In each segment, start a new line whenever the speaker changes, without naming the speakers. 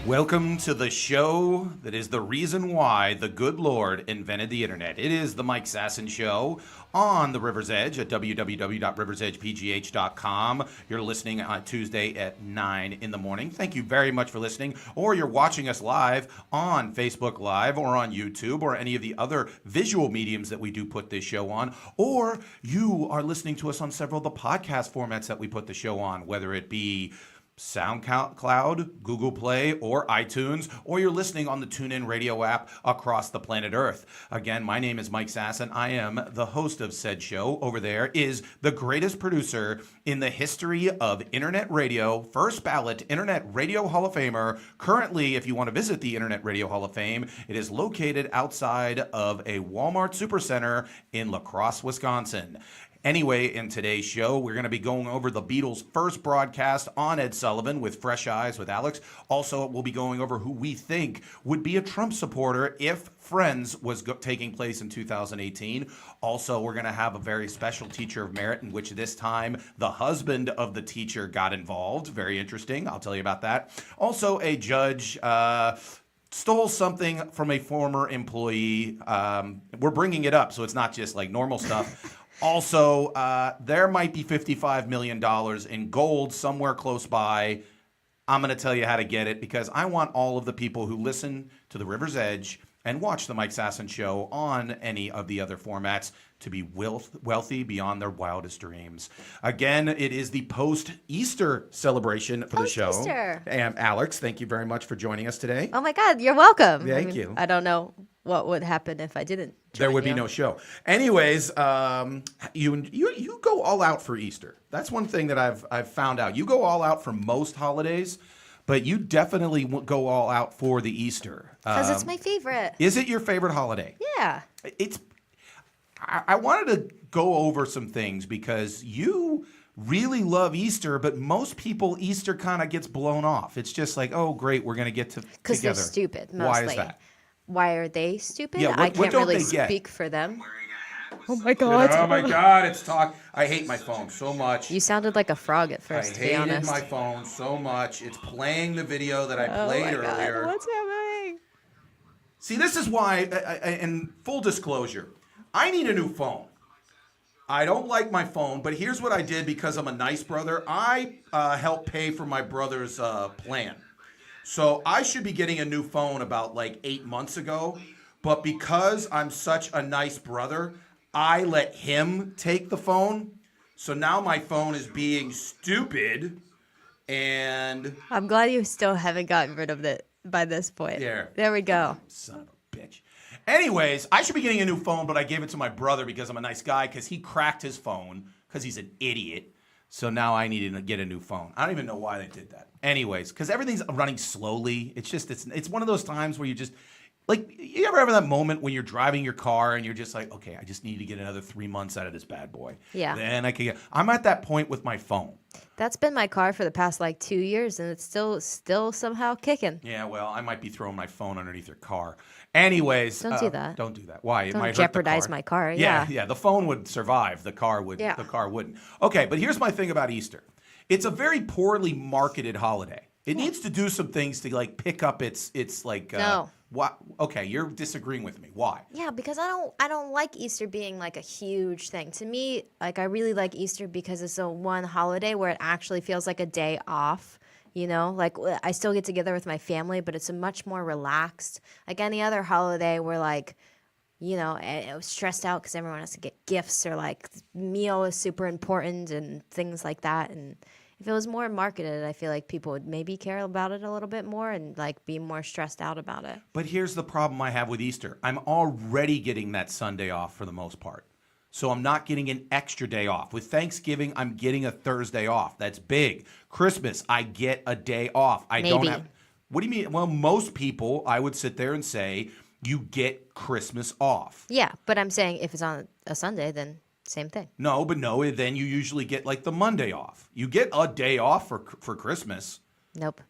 Welcome to the show that is the reason why the good Lord invented the internet. It is the Mike Sasson Show on the River's Edge at www.riversedgepgh.com. You're listening on Tuesday at 9 in the morning. Thank you very much for listening. Or you're watching us live on Facebook Live or on YouTube or any of the other visual mediums that we do put this show on. Or you are listening to us on several of the podcast formats that we put the show on, whether it be SoundCloud, Google Play, or iTunes, or you're listening on the TuneIn Radio app across the planet Earth. Again, my name is Mike Sasson. I am the host of said show. Over there is the greatest producer in the history of Internet radio, first ballot Internet Radio Hall of Famer. Currently, if you want to visit the Internet Radio Hall of Fame, it is located outside of a Walmart Supercenter in La Crosse, Wisconsin. Anyway, in today's show, we're going to be going over the Beatles' first broadcast on Ed Sullivan with Fresh Eyes with Alex. Also, we'll be going over who we think would be a Trump supporter if Friends was taking place in 2018. Also, we're going to have a very special teacher of merit in which this time the husband of the teacher got involved. Very interesting. I'll tell you about that. Also, a judge stole something from a former employee. We're bringing it up, so it's not just like normal stuff. Also, there might be $55 million in gold somewhere close by. I'm going to tell you how to get it because I want all of the people who listen to the River's Edge and watch the Mike Sasson Show on any of the other formats to be wealthy beyond their wildest dreams. Again, it is the post-Easter celebration for the show. Post-Easter. And Alex, thank you very much for joining us today.
Oh my God, you're welcome.
Thank you.
I don't know what would happen if I didn't join
There would
you.
be no show. Anyways, you go all out for Easter. That's one thing that I've found out. You go all out for most holidays, but you definitely go all out for the Easter.
Because it's my favorite.
Is it your favorite holiday?
Yeah.
I wanted to go over some things because you really love Easter, but most people, Easter kind of gets blown off. It's just like, oh, great, we're going to get together.
Because they're stupid, mostly.
Why is that?
Why are they stupid?
Yeah,
I can't really
they get?
speak for them. Oh my God.
Oh my God, it's talk. I hate my phone so much.
You sounded like a frog at first, to be honest.
I hated my phone so much. It's playing the video that I played earlier.
God, what's happening?
See, this is why, in full disclosure, I need a new phone. I don't like my phone, but here's what I did because I'm a nice brother. I helped pay for my brother's plan. So I should be getting a new phone about like 8 months ago, but because I'm such a nice brother, I let him take the phone. So now my phone is being stupid, and
I'm glad you still haven't gotten rid of it by this point. There we go.
Son of a bitch. Anyways, I should be getting a new phone, but I gave it to my brother because I'm a nice guy because he cracked his phone because he's an idiot. So now I need to get a new phone. I don't even know why they did that. Anyways, because everything's running slowly. It's just, it's one of those times where you just, like, you ever have that moment when you're driving your car and you're just like, okay, I just need to get another 3 months out of this bad boy.
Yeah.
Then I can get, I'm at that point with my phone.
That's been my car for the past like 2 years, and it's still somehow kicking.
Yeah, well, I might be throwing my phone underneath your car. Anyways,
don't do that.
Don't do that. Why? It might
jeopardize
hurt the car.
my car.
Yeah. The phone would survive. The car would. Yeah. The car wouldn't. Okay, but here's my thing about Easter. It's a very poorly marketed holiday. It needs to do some things to like pick up its like.
No.
What? Okay, you're disagreeing with me. Why?
Yeah, because I don't like Easter being like a huge thing. To me, like I really like Easter because it's a one holiday where it actually feels like a day off. You know, like I still get together with my family, but it's a much more relaxed. Like any other holiday, we're like, you know, it was stressed out because everyone has to get gifts or like meal is super important and things like that. And if it was more marketed, I feel like people would maybe care about it a little bit more and like be more stressed out about it.
But here's the problem I have with Easter. I'm already getting that Sunday off for the most part. So I'm not getting an extra day off. With Thanksgiving, I'm getting a Thursday off. That's big. Christmas, I get a day off. I don't have What do you mean? Well, most people, I would sit there and say, you get Christmas off.
Yeah, but I'm saying if it's on a Sunday, then same thing.
No, then you usually get like the Monday off. You get a day off for Christmas.
Nope.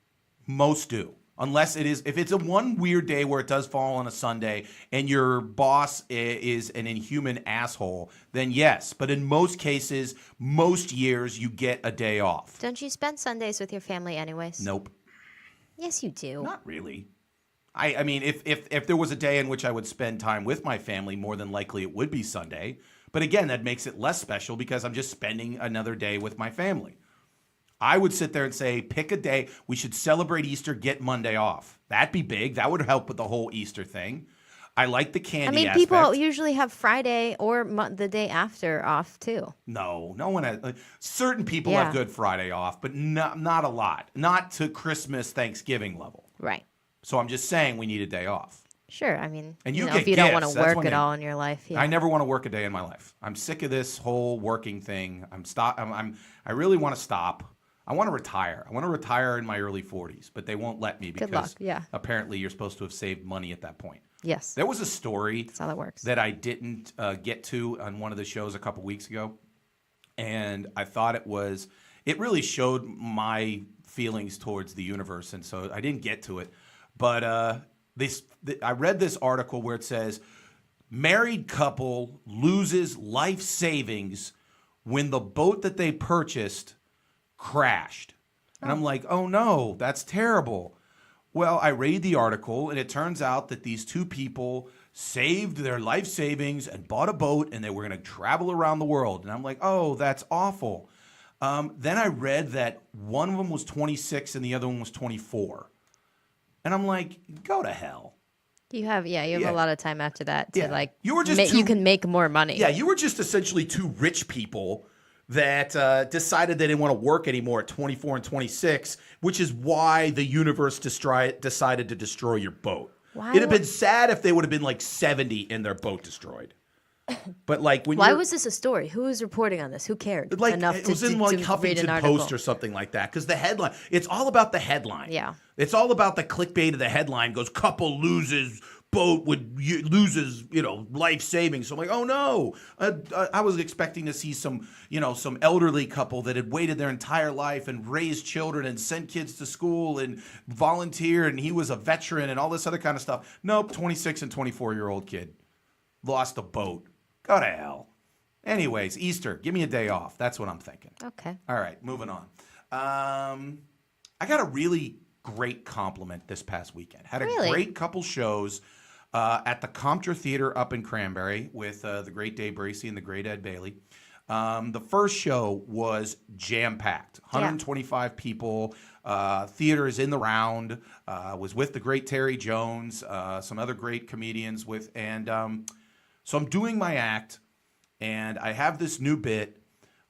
Most do. Unless if it's a one weird day where it does fall on a Sunday and your boss is an inhuman asshole, then yes. But in most cases, most years, you get a day off.
Don't you spend Sundays with your family anyways?
Nope.
Yes, you do.
Not really. I mean, if there was a day in which I would spend time with my family, more than likely it would be Sunday. But again, that makes it less special because I'm just spending another day with my family. I would sit there and say, pick a day. We should celebrate Easter, get Monday off. That'd be big. That would help with the whole Easter thing. I like the candy aspect.
People usually have Friday or the day after off too.
No one has. Certain people have Good Friday off, but not a lot. Not to Christmas, Thanksgiving level.
Right.
So I'm just saying we need a day off.
Sure. I mean,
and you
know,
get
if you
gifts,
don't want to work at all in your life. Yeah.
I never want to work a day in my life. I'm sick of this whole working thing. I really want to stop. I want to retire. I want to retire in my early 40s, but they won't let me because apparently you're supposed to have saved money at that point.
Yes.
There was a story
That's how that works.
that I didn't get to on one of the shows a couple weeks ago, and I thought it really showed my feelings towards the universe, and so I didn't get to it. But I read this article where it says, married couple loses life savings when the boat that they purchased crashed. And I'm like, oh no, that's terrible. Well, I read the article, and it turns out that these two people saved their life savings and bought a boat, and they were going to travel around the world. And I'm like, oh, that's awful. Then I read that one of them was 26 and the other one was 24. And I'm like, go to hell.
You have a lot of time after that to
you
can make more money.
Yeah, you were just essentially two rich people that decided they didn't want to work anymore at 24 and 26, which is why the universe decided to destroy your boat. It'd have been sad if they would have been like 70 and their boat destroyed. But like
why was this a story? Who was reporting on this? Who cared?
Like it was in like Huffington Post or something like that. Because the headline, it's all about the headline.
Yeah,
it's all about the clickbait of the headline. Goes couple loses boat loses life savings. So I'm like, oh no, I was expecting to see some elderly couple that had waited their entire life and raised children and sent kids to school and volunteered, and he was a veteran and all this other kind of stuff. Nope, 26 and 24-year-old kid lost a boat. Go to hell. Anyways, Easter, give me a day off. That's what I'm thinking.
Okay.
All right, moving on. I got a really great compliment this past weekend. Had a great couple shows at the Comptra Theater up in Cranberry with the great Dave Bracey and the great Ed Bailey. The first show was jam-packed, 125 people. Theater is in the round. Was with the great Terry Jones, some other great comedians so I'm doing my act, and I have this new bit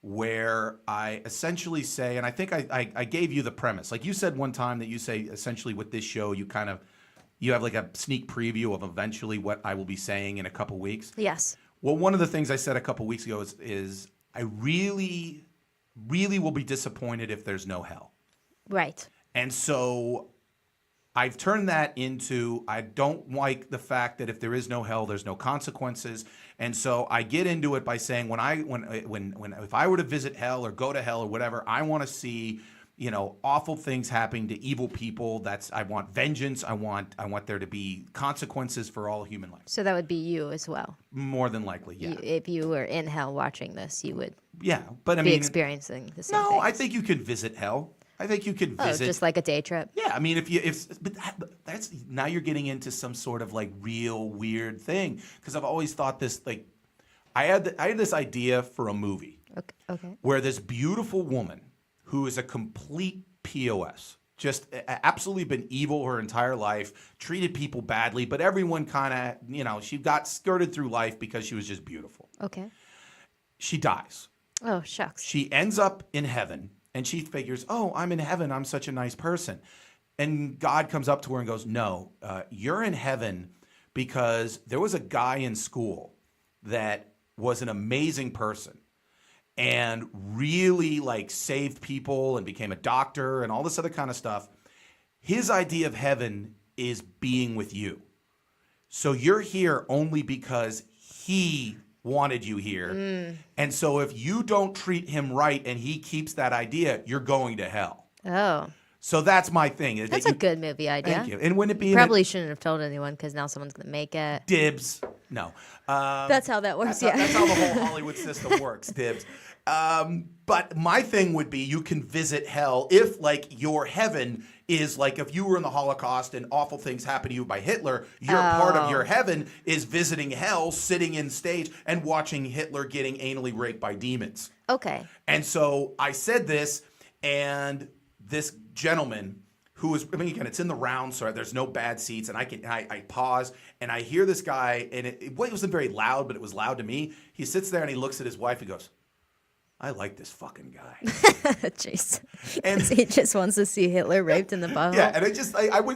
where I essentially say, and I think I gave you the premise. Like you said one time that you say essentially with this show, you have like a sneak preview of eventually what I will be saying in a couple weeks.
Yes.
Well, one of the things I said a couple weeks ago is I really, really will be disappointed if there's no hell.
Right.
And so I've turned that into, I don't like the fact that if there is no hell, there's no consequences. And so I get into it by saying if I were to visit hell or go to hell or whatever, I want to see, awful things happening to evil people. I want vengeance. I want there to be consequences for all human life.
So that would be you as well.
More than likely, yeah.
If you were in hell watching this, you would
be
experiencing the same things.
No, I think you could visit hell. I think you could visit.
Just like a day trip.
Yeah, I mean, but that's now you're getting into some sort of like real weird thing because I've always thought this like I had this idea for a movie.
Okay.
Where this beautiful woman who is a complete POS, just absolutely been evil her entire life, treated people badly, but everyone kind of she got skirted through life because she was just beautiful.
Okay.
She dies.
Oh shucks.
She ends up in heaven. And she figures, oh, I'm in heaven. I'm such a nice person. And God comes up to her and goes, no, you're in heaven because there was a guy in school that was an amazing person and really like saved people and became a doctor and all this other kind of stuff. his idea of heaven is being with you. So you're here only because he wanted you here. And so if you don't treat him right and he keeps that idea, you're going to hell.
Oh,
So that's my thing. is
that's
that
a good movie idea.
Thank you. And wouldn't it be
Probably shouldn't have told anyone because now someone's gonna make it.
dibs? No.
That's how that works.
That's how the whole Hollywood system works, dibs. But my thing would be you can visit hell if, like, your heaven is like if you were in the Holocaust and awful things happened to you by Hitler, your part of your heaven is visiting hell, sitting in stage and watching Hitler getting anally raped by demons.
Okay.
And so I said this, and this gentleman who was, I mean, again, it's in the round, so there's no bad seats, and I pause, and I hear this guy, and it wasn't very loud, but it was loud to me. He sits there and he looks at his wife and goes, I like this fucking guy.
Jeez.
And
he just wants to see Hitler raped in the butthole.
yeah, and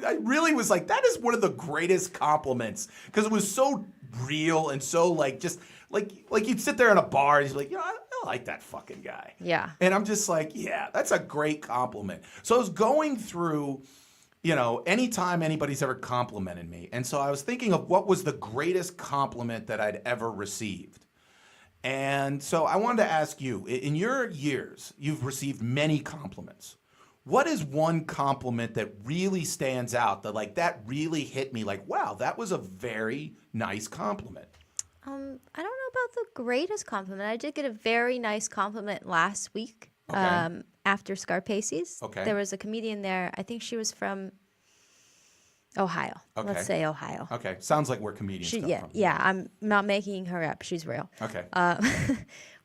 I really was like, that is one of the greatest compliments, because it was so real and so like just like you'd sit there in a bar and you're like, I like that fucking guy.
Yeah.
And I'm just like, yeah, that's a great compliment. So I was going through, anytime anybody's ever complimented me, and so I was thinking of what was the greatest compliment that I'd ever received. And so I wanted to ask you, in your years, you've received many compliments. What is one compliment that really stands out that really hit me like, wow, that was a very nice compliment?
I don't know about the greatest compliment. I did get a very nice compliment last week after Scarpace's.
Okay.
There was a comedian there. I think she was from Ohio.
Okay.
Let's say Ohio.
Okay. Sounds like where comedians come from.
Yeah, I'm not making her up. She's real.
Okay.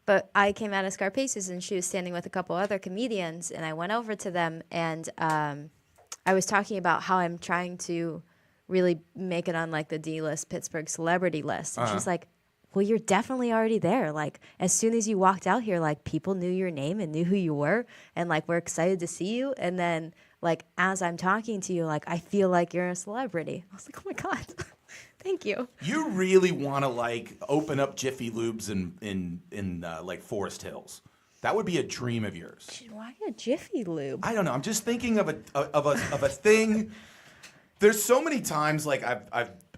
But I came out of Scarpace's and she was standing with a couple other comedians, and I went over to them and I was talking about how I'm trying to really make it on like the D-list Pittsburgh celebrity list. And she's like, well, you're definitely already there. Like, as soon as you walked out here, like, people knew your name and knew who you were, and like, we're excited to see you. And then, like, as I'm talking to you, like, I feel like you're a celebrity. I was like, oh my God, thank you.
You really want to like open up Jiffy Lubes in like Forest Hills. That would be a dream of yours.
Why a Jiffy Lube?
I don't know. I'm just thinking of a thing. There's so many times like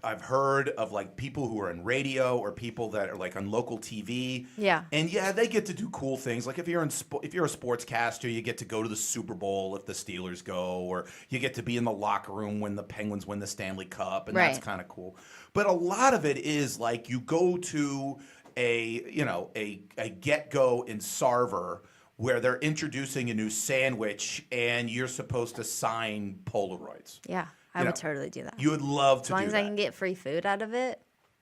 I've heard of like people who are in radio or people that are like on local TV.
Yeah.
And yeah, they get to do cool things. Like if you're a sportscaster, you get to go to the Super Bowl if the Steelers go, or you get to be in the locker room when the Penguins win the Stanley Cup, and that's kind of cool. But a lot of it is like you go to a get-go in Sarver where they're introducing a new sandwich and you're supposed to sign Polaroids.
Yeah. I would totally do that.
You would love to do that.
As long as I can get free food out of it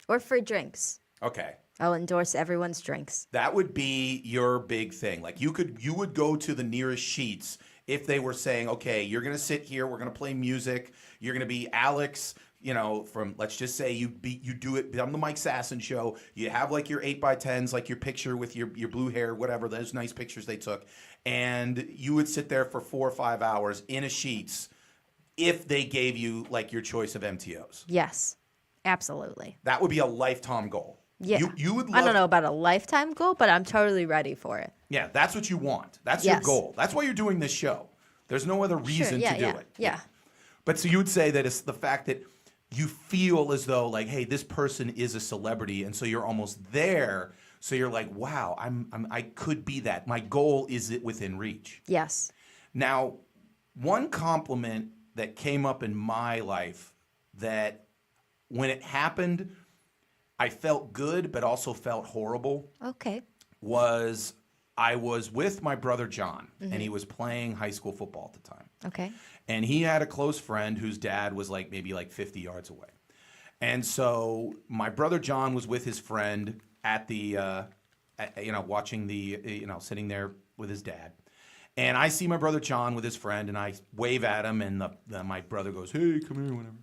or free drinks.
Okay.
I'll endorse everyone's drinks.
That would be your big thing. Like you would go to the nearest Sheets if they were saying, okay, you're going to sit here, we're going to play music, you're going to be Alex, from, let's just say you do it on the Mike Sasson Show, you have like your 8x10s, like your picture with your blue hair, whatever, those nice pictures they took, and you would sit there for 4 or 5 hours in a Sheets if they gave you like your choice of MTOs.
Yes, absolutely.
That would be a lifetime goal.
Yeah.
You would love,
I don't know about a lifetime goal, but I'm totally ready for it.
Yeah, that's what you want. That's your goal. That's why you're doing this show. There's no other reason to do it.
Yeah.
But so you would say that it's the fact that you feel as though like, hey, this person is a celebrity, and so you're almost there. So you're like, wow, I could be that. My goal is it within reach.
Yes.
Now, one compliment that came up in my life that when it happened, I felt good but also felt horrible.
Okay.
Was I was with my brother John, and he was playing high school football at the time.
Okay.
And he had a close friend whose dad was like maybe like 50 yards away. And so my brother John was with his friend at the, watching the, sitting there with his dad. And I see my brother John with his friend, and I wave at him, and my brother goes, hey, come here, whatever.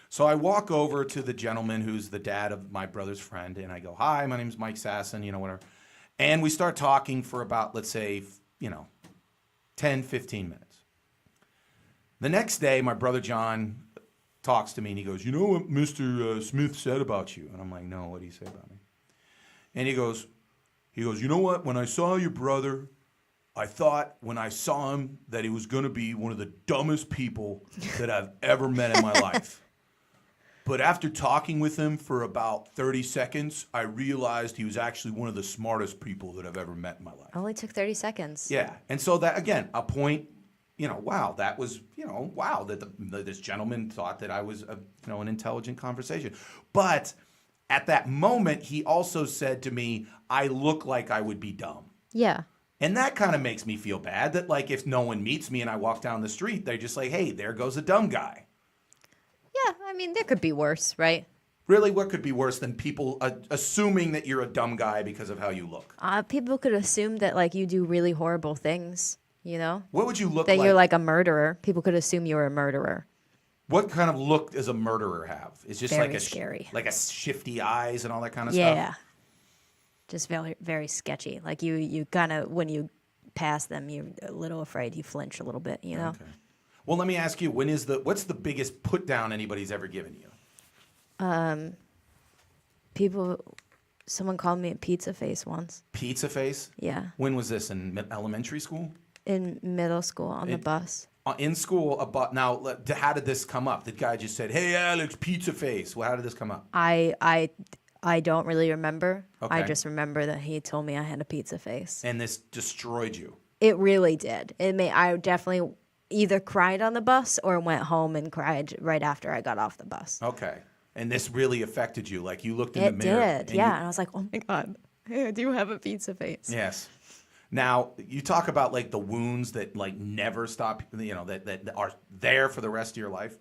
So I walk over to the gentleman who's the dad of my brother's friend, and I go, hi, my name's Mike Sasson, whatever. And we start talking for about, let's say, 10, 15 minutes. The next day, my brother John talks to me, and he goes, you know what Mr. Smith said about you? And I'm like, no, what did he say about me? And he goes, you know what? When I saw your brother I thought when I saw him that he was going to be one of the dumbest people that I've ever met in my life. But after talking with him for about 30 seconds, I realized he was actually one of the smartest people that I've ever met in my life.
Only took 30 seconds.
Yeah. And so that, again, a point, wow, that was, wow, that this gentleman thought that I was, an intelligent conversation. But at that moment, he also said to me, I look like I would be dumb.
Yeah.
And that kind of makes me feel bad that, like, if no one meets me and I walk down the street, they're just like, hey, there goes a dumb guy.
Yeah, I mean, there could be worse, right?
Really, what could be worse than people assuming that you're a dumb guy because of how you look?
People could assume that, like, you do really horrible things,
What would you look
That
like?
you're like a murderer. People could assume you're a murderer.
What kind of look does a murderer have? It's just
Very
like
scary.
Like a shifty eyes and all that kind of
Yeah.
stuff?
Just very, very sketchy. Like, you kind of, when you pass them, you're a little afraid. You flinch a little bit,
Okay. Well, let me ask you, what's the biggest put down anybody's ever given you?
Someone called me a pizza face once.
Pizza face?
Yeah.
When was this? In elementary school?
In middle school on the bus.
In school, now, how did this come up? The guy just said, hey, Alex, pizza face. Well, how did this come up?
I don't really remember. I
Okay.
just remember that he told me I had a pizza face.
And this destroyed you.
It really did. I definitely either cried on the bus or went home and cried right after I got off the bus.
Okay. And this really affected you. Like, you looked in
It
the mirror.
did, yeah. And I was like, oh my God, I do have a pizza face.
Yes. Now, you talk about, like, the wounds that, like, never stop, that are there for the rest of your life.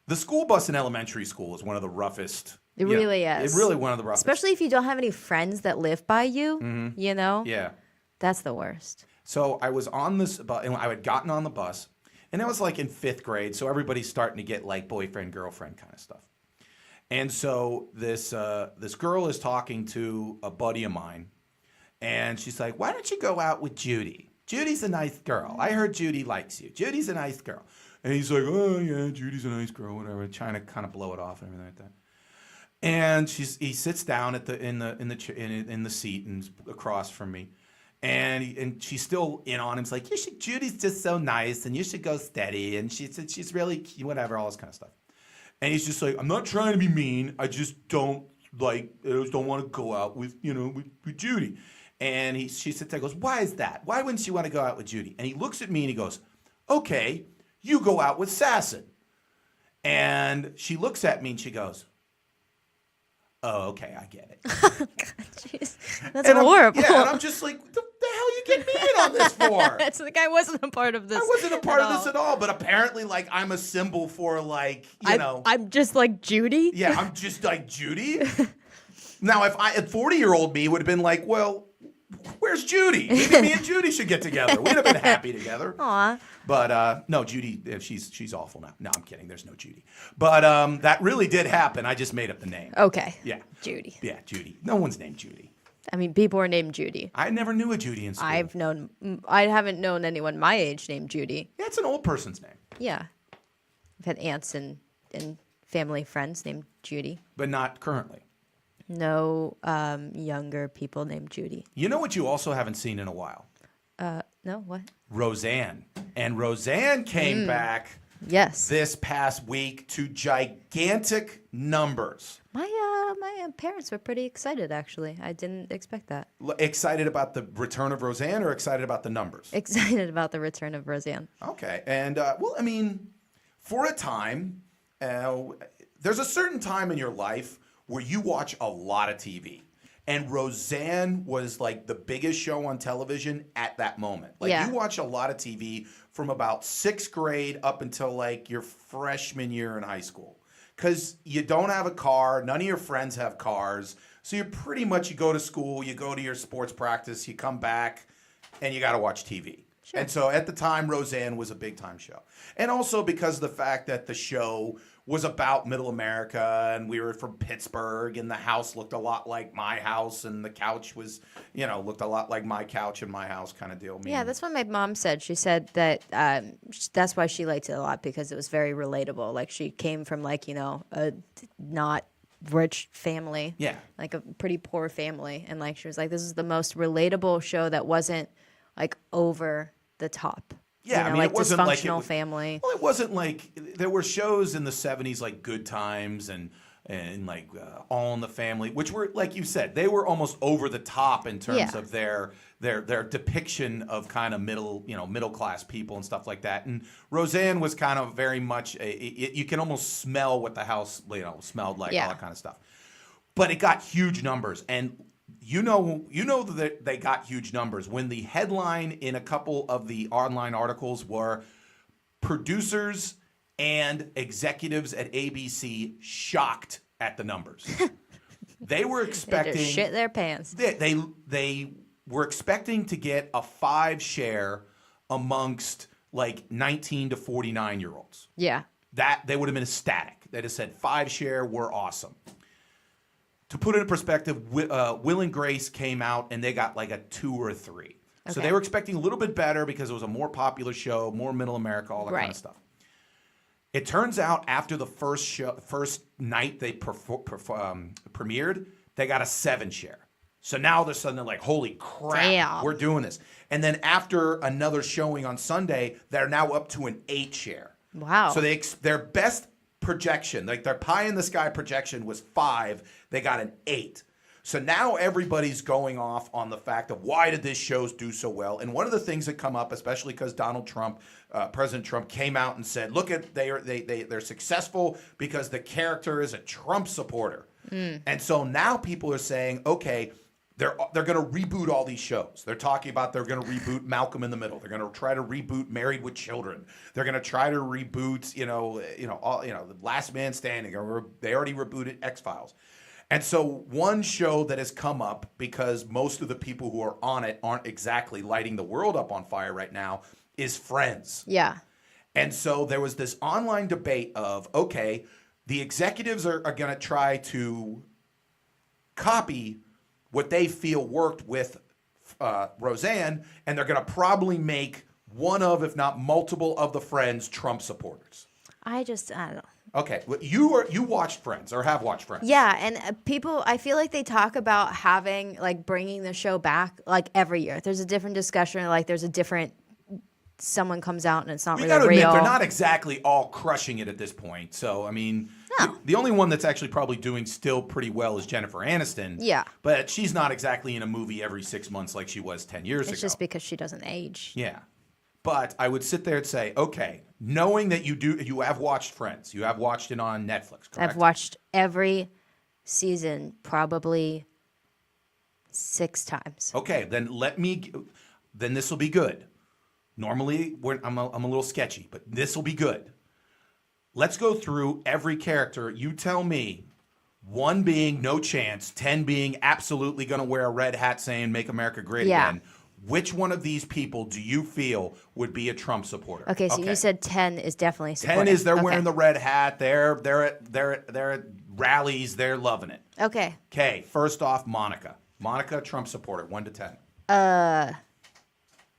The school bus in elementary school is one of the roughest.
It really is.
It's really one of the roughest.
Especially if you don't have any friends that live by you,
Yeah.
That's the worst.
So I was on this bus, and I had gotten on the bus, and I was, like, in 5th grade, so everybody's starting to get, like, boyfriend, girlfriend kind of stuff. And so this girl is talking to a buddy of mine, and she's like, why don't you go out with Judy? Judy's a nice girl. I heard Judy likes you. Judy's a nice girl. And he's like, oh, yeah, Judy's a nice girl, whatever, trying to kind of blow it off and everything like that. And he sits down in the seat and across from me. And she's still in on him. It's like, Judy's just so nice, and you should go steady. And she's really cute, whatever, all this kind of stuff. And he's just like, I'm not trying to be mean. I just don't want to go out with Judy. And she sits there and goes, why is that? Why wouldn't you want to go out with Judy? And he looks at me and he goes, okay, you go out with Sasson. And she looks at me and she goes, oh, okay, I get it.
Jeez, that's horrible.
And I'm just like, what the hell you get me in on this for?
That's like I wasn't a part of this.
I wasn't a part of this at all. But apparently, like, I'm a symbol for, like,
I'm just like Judy.
Yeah, I'm just like Judy. Now, if a 40-year-old me would have been like, well, where's Judy? Maybe me and Judy should get together. We'd have been happy together.
Aw.
But no, Judy, she's awful now. No, I'm kidding. There's no Judy. But that really did happen. I just made up the name.
Okay.
Yeah.
Judy.
Yeah, Judy. No one's named Judy.
I mean, people are named Judy.
I never knew a Judy in school.
I haven't known anyone my age named Judy.
Yeah, it's an old person's name.
Yeah. I've had aunts and family friends named Judy.
But not currently.
No younger people named Judy.
You know what you also haven't seen in a while?
No, what?
Roseanne. And Roseanne came back
Yes.
this past week to gigantic numbers.
My parents were pretty excited, actually. I didn't expect that.
Excited about the return of Roseanne or excited about the numbers?
Excited about the return of Roseanne.
Okay. And, well, I mean, for a time, there's a certain time in your life where you watch a lot of TV. And Roseanne was like the biggest show on television at that moment. Like,
Yeah.
you watch a lot of TV from about 6th grade up until like your freshman year in high school. Because you don't have a car, none of your friends have cars. So you're pretty much, you go to school, you go to your sports practice, you come back, and you got to watch TV.
Sure.
And so at the time, Roseanne was a big time show. And also because of the fact that the show was about middle America, and we were from Pittsburgh, and the house looked a lot like my house, and the couch was, looked a lot like my couch in my house kind of deal.
Yeah, that's what my mom said. She said that that's why she liked it a lot, because it was very relatable. Like, she came from, like, a not rich family.
Yeah.
Like a pretty poor family. And, like, she was like, this is the most relatable show that wasn't like over the top.
Yeah,
you know,
I mean,
like
it wasn't like
dysfunctional family.
Well, it wasn't like there were shows in the '70s like Good Times and like All in the Family, which were like you said, they were almost over the top in terms of their depiction of kind of middle class people and stuff like that. And Roseanne was kind of very much you can almost smell what the house smelled like, all that kind of stuff. But it got huge numbers, and you know that they got huge numbers when the headline in a couple of the online articles were producers and executives at ABC shocked at the numbers. They were expecting
They just shit their pants.
They were expecting to get a 5 share amongst like 19 to 49 year olds.
Yeah.
That they would have been ecstatic. They just said 5 share, we're awesome. To put it in perspective, Will and Grace came out and they got like a 2 or a 3. Okay. So they were expecting a little bit better because it was a more popular show, more middle America, all that kind of stuff. It turns out after the first night they premiered, they got a 7 share. So now they're suddenly like, holy crap, we're doing this. And then after another showing on Sunday, they're now up to an 8 share.
Wow.
So their best projection, like their pie in the sky projection was 5. They got an 8. So now everybody's going off on the fact of why did this show do so well? And one of the things that come up, especially because Donald Trump, President Trump, came out and said, "Look at they're successful because the character is a Trump supporter." And so now people are saying, okay, they're going to reboot all these shows. They're talking about they're going to reboot Malcolm in the Middle. They're going to try to reboot Married with Children. They're going to try to reboot The Last Man Standing. Or they already rebooted X-Files. And so one show that has come up, because most of the people who are on it aren't exactly lighting the world up on fire right now, is Friends.
Yeah.
And so there was this online debate of, okay, the executives are going to try to copy what they feel worked with Roseanne, and they're going to probably make one of, if not multiple of the Friends Trump supporters.
I don't know.
Okay, well, you watched Friends or have watched Friends?
Yeah, and people, I feel like they talk about bringing the show back like every year. There's a different discussion, like there's a different someone comes out and it's not really real.
We gotta admit, they're not exactly all crushing it at this point. So I mean, the only one that's actually probably doing still pretty well is Jennifer Aniston.
Yeah,
but she's not exactly in a movie every 6 months like she was 10 years ago.
It's just because she doesn't age.
Yeah. But I would sit there and say, okay, knowing that you have watched Friends, you have watched it on Netflix, correct?
I've watched every season probably 6 times.
Okay, then then this will be good. Normally, I'm a little sketchy, but this will be good. Let's go through every character. You tell me, 1 being no chance, 10 being absolutely going to wear a red hat saying "Make America Great Again." Which one of these people do you feel would be a Trump supporter?
Okay, so you said 10 is definitely supportive.
10 is they're wearing the red hat. They're at rallies. They're loving it.
Okay.
Okay, first off, Monica. Monica, Trump supporter, 1 to 10.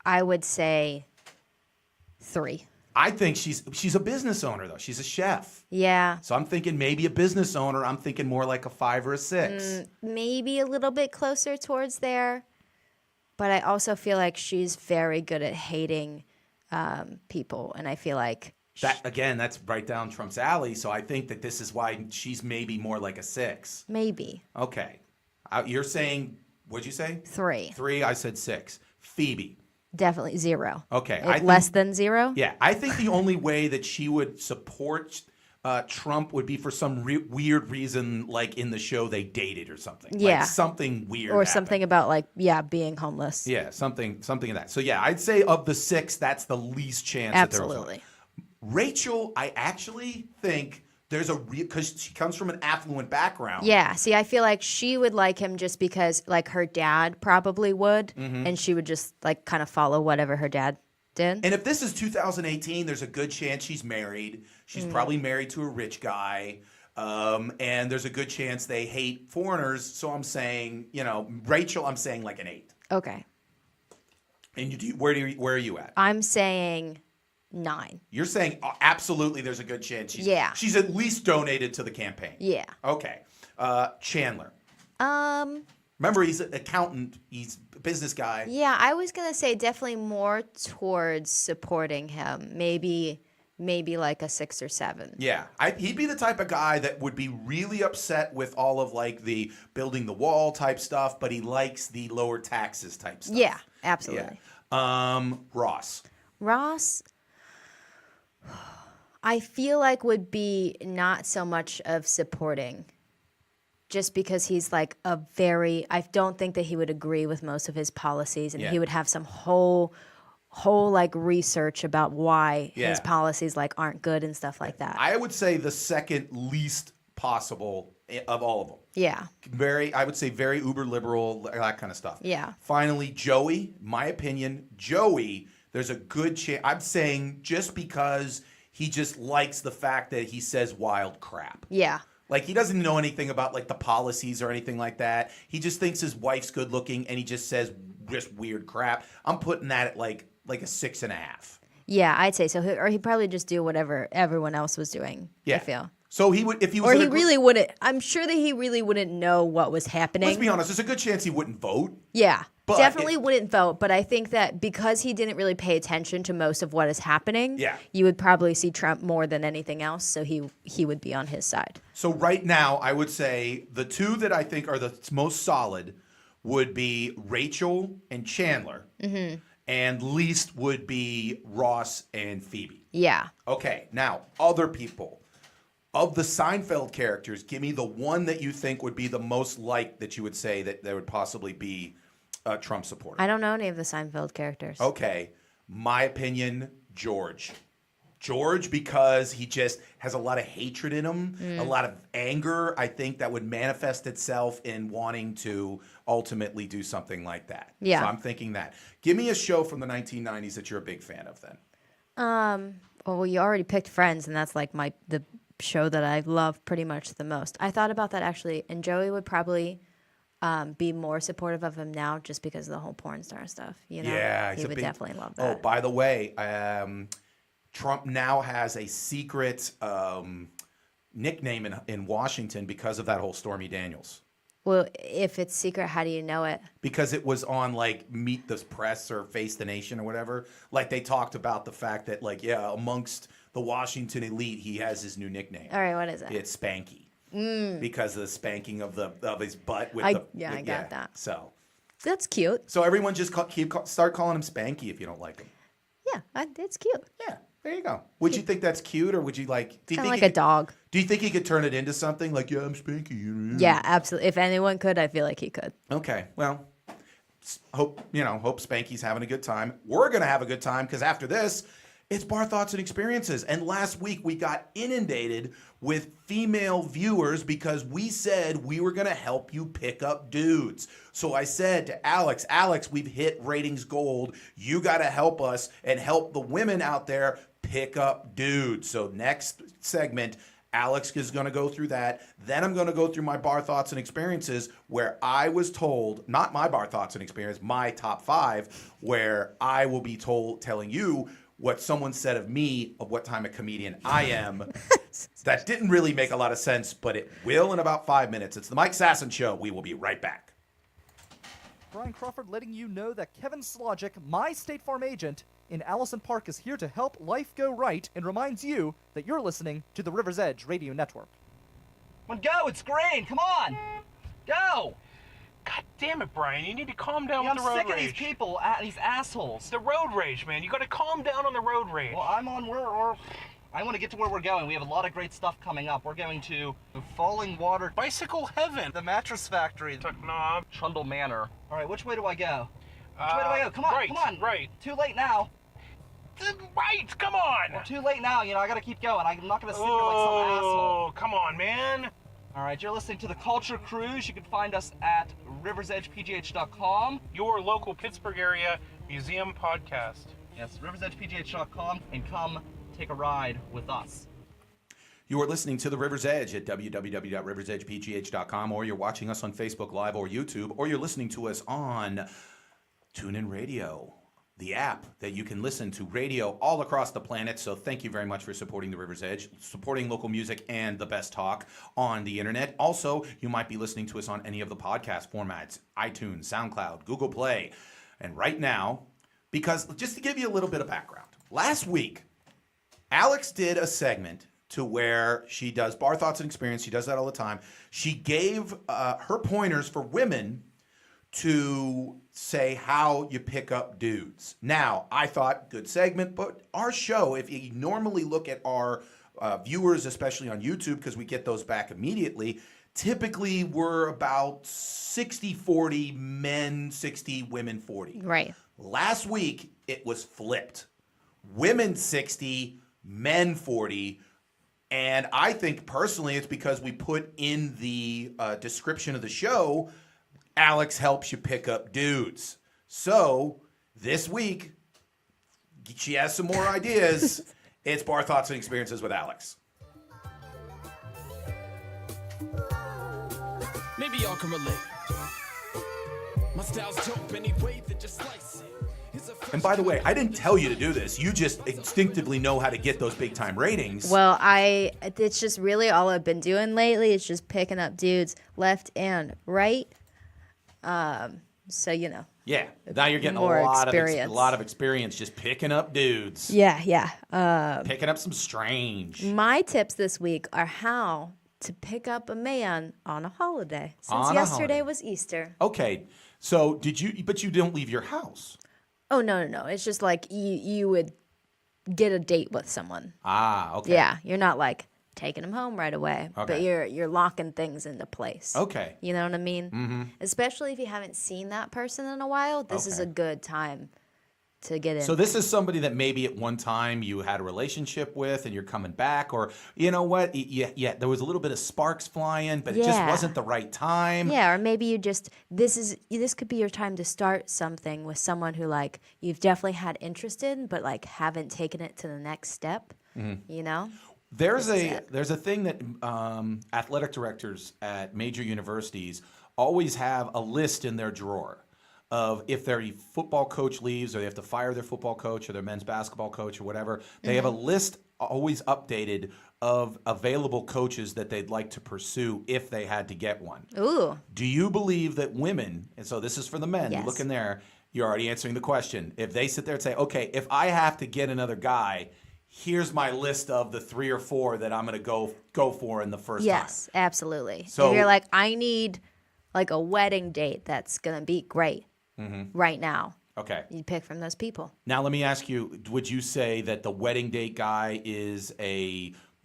I would say 3.
I think she's a business owner though. She's a chef.
Yeah.
So I'm thinking maybe a business owner. I'm thinking more like a 5 or a 6.
Maybe a little bit closer towards there. But I also feel like she's very good at hating people. And I feel like...
that's right down Trump's alley. So I think that this is why she's maybe more like a 6.
Maybe.
Okay. You're saying, what'd you say?
3.
3, I said 6. Phoebe.
Definitely 0.
Okay.
Less than 0?
Yeah. I think the only way that she would support Trump would be for some weird reason, like in the show they dated or something.
Yeah.
Like something weird.
Or
happened.
something about being homeless.
Yeah, something of that. So yeah, I'd say of the 6, that's the least chance.
Absolutely.
That Rachel, I actually think there's because she comes from an affluent background.
Yeah. See, I feel like she would like him just because like her dad probably would, and she would just like kind of follow whatever her dad did.
And if this is 2018, there's a good chance she's married. She's probably married to a rich guy. And there's a good chance they hate foreigners. So I'm saying, Rachel, I'm saying like an 8.
Okay.
And where are you at?
I'm saying 9.
You're saying absolutely there's a good chance she's at least donated to the campaign.
Yeah.
Okay. Chandler. Remember, he's an accountant. He's a business guy.
Yeah, I was gonna say definitely more towards supporting him. Maybe like a 6 or 7.
Yeah, he'd be the type of guy that would be really upset with all of like the building the wall type stuff, but he likes the lower taxes type stuff.
Yeah, absolutely.
Yeah. Ross.
Ross, I feel like would be not so much of supporting, just because he's like I don't think that he would agree with most of his policies, and he would have some whole like research about why his policies like aren't good and stuff like that.
I would say the second least possible of all of them.
Yeah.
I would say very uber liberal, that kind of stuff.
Yeah.
Finally, Joey, my opinion, there's a good chance. I'm saying just because he just likes the fact that he says wild crap.
Yeah.
Like, he doesn't know anything about like the policies or anything like that. He just thinks his wife's good looking and he just says just weird crap. I'm putting that at like a 6.5.
Yeah, I'd say so. Or he'd probably just do whatever everyone else was doing.
Yeah.
I feel.
So he would, if he was,
or he really wouldn't. I'm sure that he really wouldn't know what was happening.
Let's be honest. There's a good chance he wouldn't vote.
Yeah, definitely wouldn't vote. But I think that because he didn't really pay attention to most of what is happening, you would probably see Trump more than anything else. So he would be on his side.
So right now, I would say the two that I think are the most solid would be Rachel and Chandler. Mm-hmm. And least would be Ross and Phoebe.
Yeah.
Okay, now, other people. Of the Seinfeld characters, give me the one that you think would be the most liked that you would say that there would possibly be a Trump supporter.
I don't know any of the Seinfeld characters.
Okay, my opinion, George. George, because he just has a lot of hatred in him, a lot of anger. I think that would manifest itself in wanting to ultimately do something like that.
Yeah.
So I'm thinking that. Give me a show from the 1990s that you're a big fan of then.
Well, you already picked Friends, and that's like the show that I love pretty much the most. I thought about that actually, and Joey would probably be more supportive of him now just because of the whole porn star stuff. You know?
Yeah,
he would definitely love that.
Oh, by the way, Trump now has a secret nickname in Washington because of that whole Stormy Daniels.
Well, if it's secret, how do you know it?
Because it was on like Meet the Press or Face the Nation or whatever. Like they talked about the fact that like, amongst the Washington elite, he has his new nickname.
All right, what is it?
It's Spanky. Because of the spanking of his butt with
I got that.
So
that's cute.
So everyone just start calling him Spanky if you don't like him.
Yeah, it's cute.
Yeah. There you go. Would you think that's cute, or would you like? Do you
Kind of
think
like a dog.
Do you think he could turn it into something like, I'm Spanky?
Yeah, absolutely. If anyone could, I feel like he could.
Okay. Well, hope Spanky's having a good time. We're gonna have a good time because after this, it's Bar Thoughts and Experiences. And last week we got inundated with female viewers because we said we were gonna help you pick up dudes. So I said to Alex, we've hit ratings gold. You gotta help us and help the women out there pick up dudes. So next segment, Alex is going to go through that. Then I'm going to go through my bar thoughts and experiences where I was told, not my bar thoughts and experience, my top 5, where I will be telling you what someone said of me, of what time of comedian I am. That didn't really make a lot of sense, but it will in about 5 minutes. It's the Mike Sasson Show. We will be right back.
Brian Crawford letting you know that Kevin Slogic, my State Farm agent, in Allison Park is here to help life go right and reminds you that you're listening to the River's Edge Radio Network.
Come on, go! It's green! Come on! Go!
God damn it, Brian. You need to calm down
Yeah,
with the road
I'm sick
rage.
of these people, these assholes.
The road rage, man. You gotta calm down on the road rage.
Well, I want to get to where we're going. We have a lot of great stuff coming up. We're going to Falling Water,
Bicycle heaven.
the Mattress Factory,
Tuck Knob.
Trundle Manor. All right, which way do I go? Which way do I go? Come on,
right,
come on.
Right.
Too late now.
Right, come on.
Well, too late now. I gotta keep going. I'm not gonna sit here like some asshole.
Oh, come on, man.
All right, you're listening to the Culture Cruise. You can find us at riversedgepgh.com.
Your local Pittsburgh area museum podcast.
Yes, riversedgepgh.com, and come take a ride with us.
You are listening to The River's Edge at www.riversedgepgh.com, or you're watching us on Facebook Live or YouTube, or you're listening to us on TuneIn Radio, the app that you can listen to radio all across the planet. So thank you very much for supporting the River's Edge, supporting local music and the best talk on the internet. Also, you might be listening to us on any of the podcast formats, iTunes, SoundCloud, Google Play. And right now, because just to give you a little bit of background, last week, Alex did a segment to where she does bar thoughts and experience. She does that all the time. She gave her pointers for women to say how you pick up dudes. Now, I thought, good segment, but our show, if you normally look at our viewers, especially on YouTube, because we get those back immediately, typically we're about 60-40 men, 60 women, 40.
Right.
Last week, it was flipped. Women 60, men 40. And I think personally it's because we put in the description of the show, Alex helps you pick up dudes. So this week, she has some more ideas. It's Bar Thoughts and Experiences with Alex.
Maybe y'all can relate. My style's dope anyway, that just slice it.
And by the way, I didn't tell you to do this. You just instinctively know how to get those big time ratings.
Well, it's just really all I've been doing lately. It's just picking up dudes left and right. So, you know.
Yeah. Now you're getting a
More
lot
experience.
of experience just picking up dudes.
Yeah.
Picking up some strange.
My tips this week are how to pick up a man on a holiday. Since
On a
yesterday
holiday.
was Easter.
Okay. So but you don't leave your house.
Oh, no. It's just like you would get a date with someone.
Ah, okay.
Yeah. You're not like taking them home right away, but
Okay.
you're locking things into place.
Okay.
You know what I mean? Mm-hmm. Especially if you haven't seen that person in a while, this is a good time to get in.
So this is somebody that maybe at one time you had a relationship with and you're coming back, or you know what? Yeah, there was a little bit of sparks flying, but it just
Yeah.
wasn't the right time.
Yeah, or maybe you just this could be your time to start something with someone who like you've definitely had interest in, but like haven't taken it to the next step.
Mm-hmm.
You know?
There's a thing that athletic directors at major universities always have a list in their drawer of if their football coach leaves or they have to fire their football coach or their men's basketball coach or whatever. They have a list always updated of available coaches that they'd like to pursue if they had to get one.
Ooh.
Do you believe that women, and so this is for the men,
Yes.
look in there, you're already answering the question. If they sit there and say, okay, if I have to get another guy, here's my list of the 3 or 4 that I'm going to go for in the first time.
Yes, absolutely.
So-
if you're like, I need like a wedding date that's gonna be great right now.
Okay.
You pick from those people.
Now let me ask you, would you say that the wedding date guy is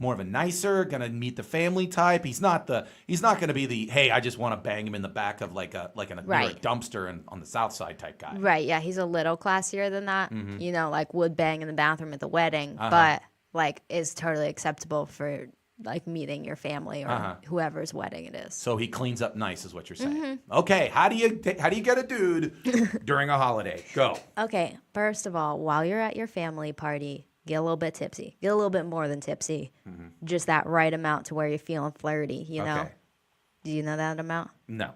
more of a nicer, gonna meet the family type? He's not gonna be the, hey, I just want to bang him in the back of like a near a
Right.
dumpster on the south side type guy.
Right, yeah, he's a little classier than that. You know, like would bang in the bathroom at the wedding,
Uh-huh.
but like is totally acceptable for like meeting your family or whoever's wedding it is.
So he cleans up nice, is what you're saying.
Mm-hmm.
Okay, how do you get a dude during a holiday? Go.
Okay, first of all, while you're at your family party, get a little bit tipsy. Get a little bit more than tipsy. Just that right amount to where you're feeling flirty, you know?
Okay.
Do you know that amount?
No.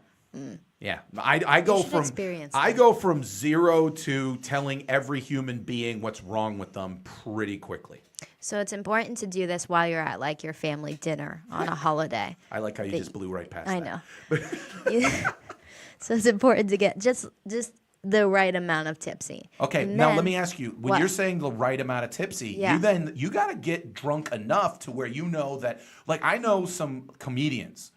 Yeah, I go
should
from
experience
I
that.
go from 0 to telling every human being what's wrong with them pretty quickly.
So it's important to do this while you're at like your family dinner on a holiday.
I like how you just blew right past
I
that.
know. So it's important to get just the right amount of tipsy.
Okay,
And
now
then-
let me ask you, when
What?
you're saying the right amount of tipsy,
Yeah.
you got to get drunk enough to where you know that, like I know some comedians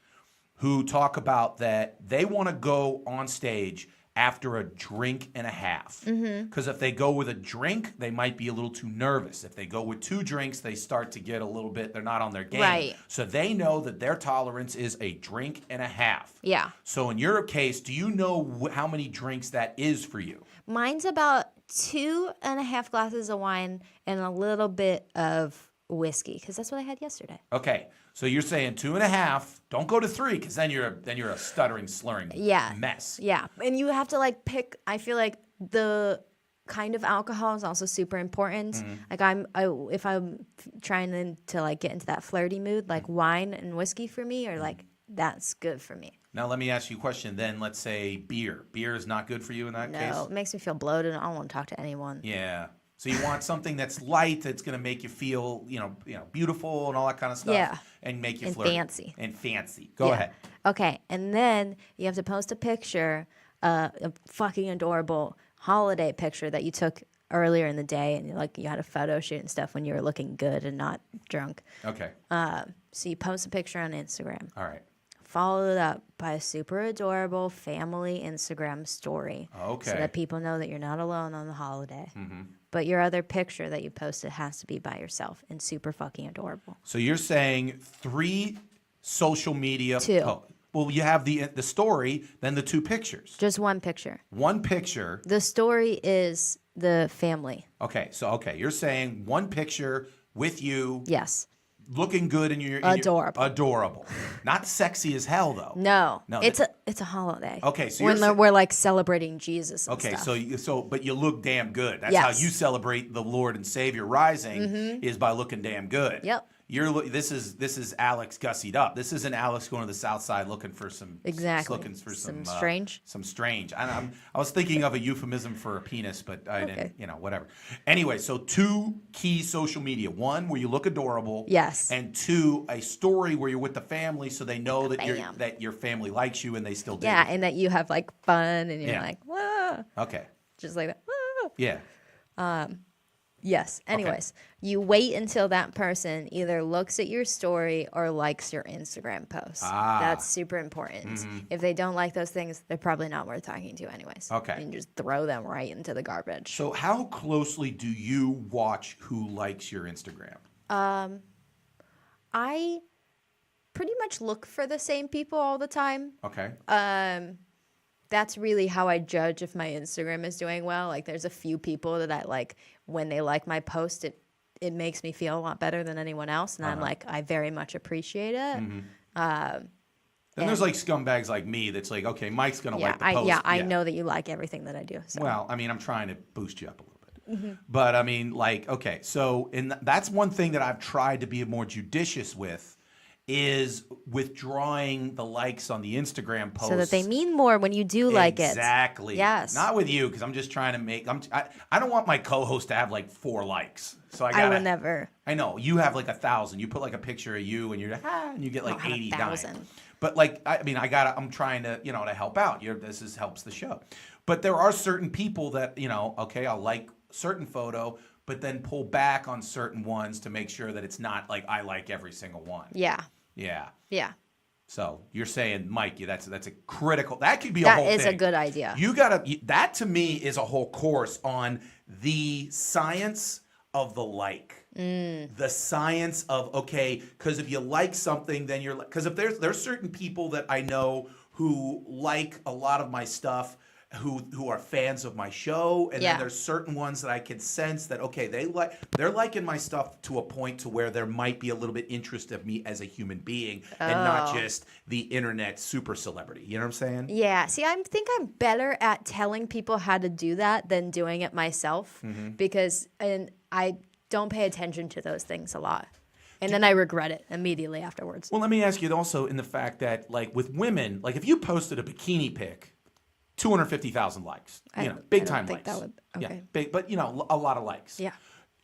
who talk about that they want to go on stage after a drink and a half. Because if they go with a drink, they might be a little too nervous. If they go with 2 drinks, they start to get a little bit, they're not on their game.
Right.
So they know that their tolerance is a drink and a half.
Yeah.
So in your case, do you know how many drinks that is for you?
Mine's about 2.5 glasses of wine and a little bit of whiskey because that's what I had yesterday.
Okay, so you're saying 2.5. Don't go to 3 because then you're a stuttering, slurring mess.
Yeah, and you have to like pick. I feel like the kind of alcohol is also super important. Like if I'm trying to like get into that flirty mood, like wine and whiskey for me are like that's good for me.
Now let me ask you a question. Then let's say beer. Beer is not good for you in that case.
No, it makes me feel bloated. I don't want to talk to anyone.
Yeah. So you want something that's light, that's going to make you feel, beautiful and all that kind of stuff.
Yeah.
And make you
And
flirty.
fancy.
And fancy. Go
Yeah.
ahead.
Okay, and then you have to post a picture, a fucking adorable holiday picture that you took earlier in the day, and you had a photo shoot and stuff when you were looking good and not drunk.
Okay.
So you post a picture on Instagram.
All right.
Follow it up by a super adorable family Instagram story.
Okay.
So that people know that you're not alone on the holiday. Mm-hmm. But your other picture that you posted has to be by yourself and super fucking adorable.
So you're saying 3 social media.
2.
Well, you have the story, then the 2 pictures.
Just one picture.
One picture.
The story is the family.
Okay. So you're saying one picture with you.
Yes.
Looking good in your
Adorable.
Adorable. Not sexy as hell though.
No.
No,
It's a holiday.
Okay, so
when
you're
we're like celebrating Jesus and
Okay,
stuff.
but you look damn good. That's
Yes.
how you celebrate the Lord and Savior rising is by looking damn good.
Yep.
This is Alex gussied up. This isn't Alex going to the South Side looking for some
Exactly.
looking for some
strange.
Some strange. I was thinking of a euphemism for a penis, but I didn't. Whatever. Anyway, so 2 key social media: 1 where you look adorable,
Yes.
and 2 a story where you're with the family, so they know that
Bam.
that your family likes you and they still do.
Yeah, and that you have like fun and you're
Yeah.
like, whoa.
Okay.
Just like that. Whoa.
Yeah.
Yes. Anyways, you wait until that person either looks at your story or likes your Instagram post. That's super important. If they don't like those things, they're probably not worth talking to anyways.
Okay.
And just throw them right into the garbage.
So how closely do you watch who likes your Instagram?
I pretty much look for the same people all the time.
Okay.
That's really how I judge if my Instagram is doing well. Like there's a few people that I like when they like my post, it makes me feel a lot better than anyone else. And I'm like, I very much appreciate it.
Then there's like scumbags like me that's like, okay, Mike's going to like the post.
I know that you like everything that I do. So.
Well, I mean, I'm trying to boost you up a little bit. But I mean, like, okay, so that's one thing that I've tried to be more judicious with is withdrawing the likes on the Instagram posts.
So that they mean more when you do like it.
Exactly.
Yes.
Not with you, because I'm just trying to make. I don't want my co-host to have like 4 likes. So
I will never.
I know you have like 1,000. You put like a picture of you, and you're and you get like
I don't have
89.
1,000.
But like, I mean, I'm trying to to help out. Helps the show. But there are certain people that okay, I'll like certain photo, but then pull back on certain ones to make sure that it's not like I like every single one.
Yeah.
Yeah.
Yeah.
So you're saying, Mike, that's a critical. That could be a whole thing.
That is a good idea.
You gotta. That to me is a whole course on the science of the like. The science of because if you like something, then you're like, because if there's certain people that I know who like a lot of my stuff, who are fans of my show, and then there's certain ones that I can sense that they're liking my stuff to a point to where there might be a little bit interest of me as a human being and not just the internet super celebrity. You know what I'm saying?
Yeah. See, I think I'm better at telling people how to do that than doing it myself because I don't pay attention to those things a lot. And then I regret it immediately afterwards.
Well, let me ask you also in the fact that like with women, like if you posted a bikini pic, 250,000 likes. Big time likes.
That would, okay.
Yeah, big, but a lot of likes.
Yeah.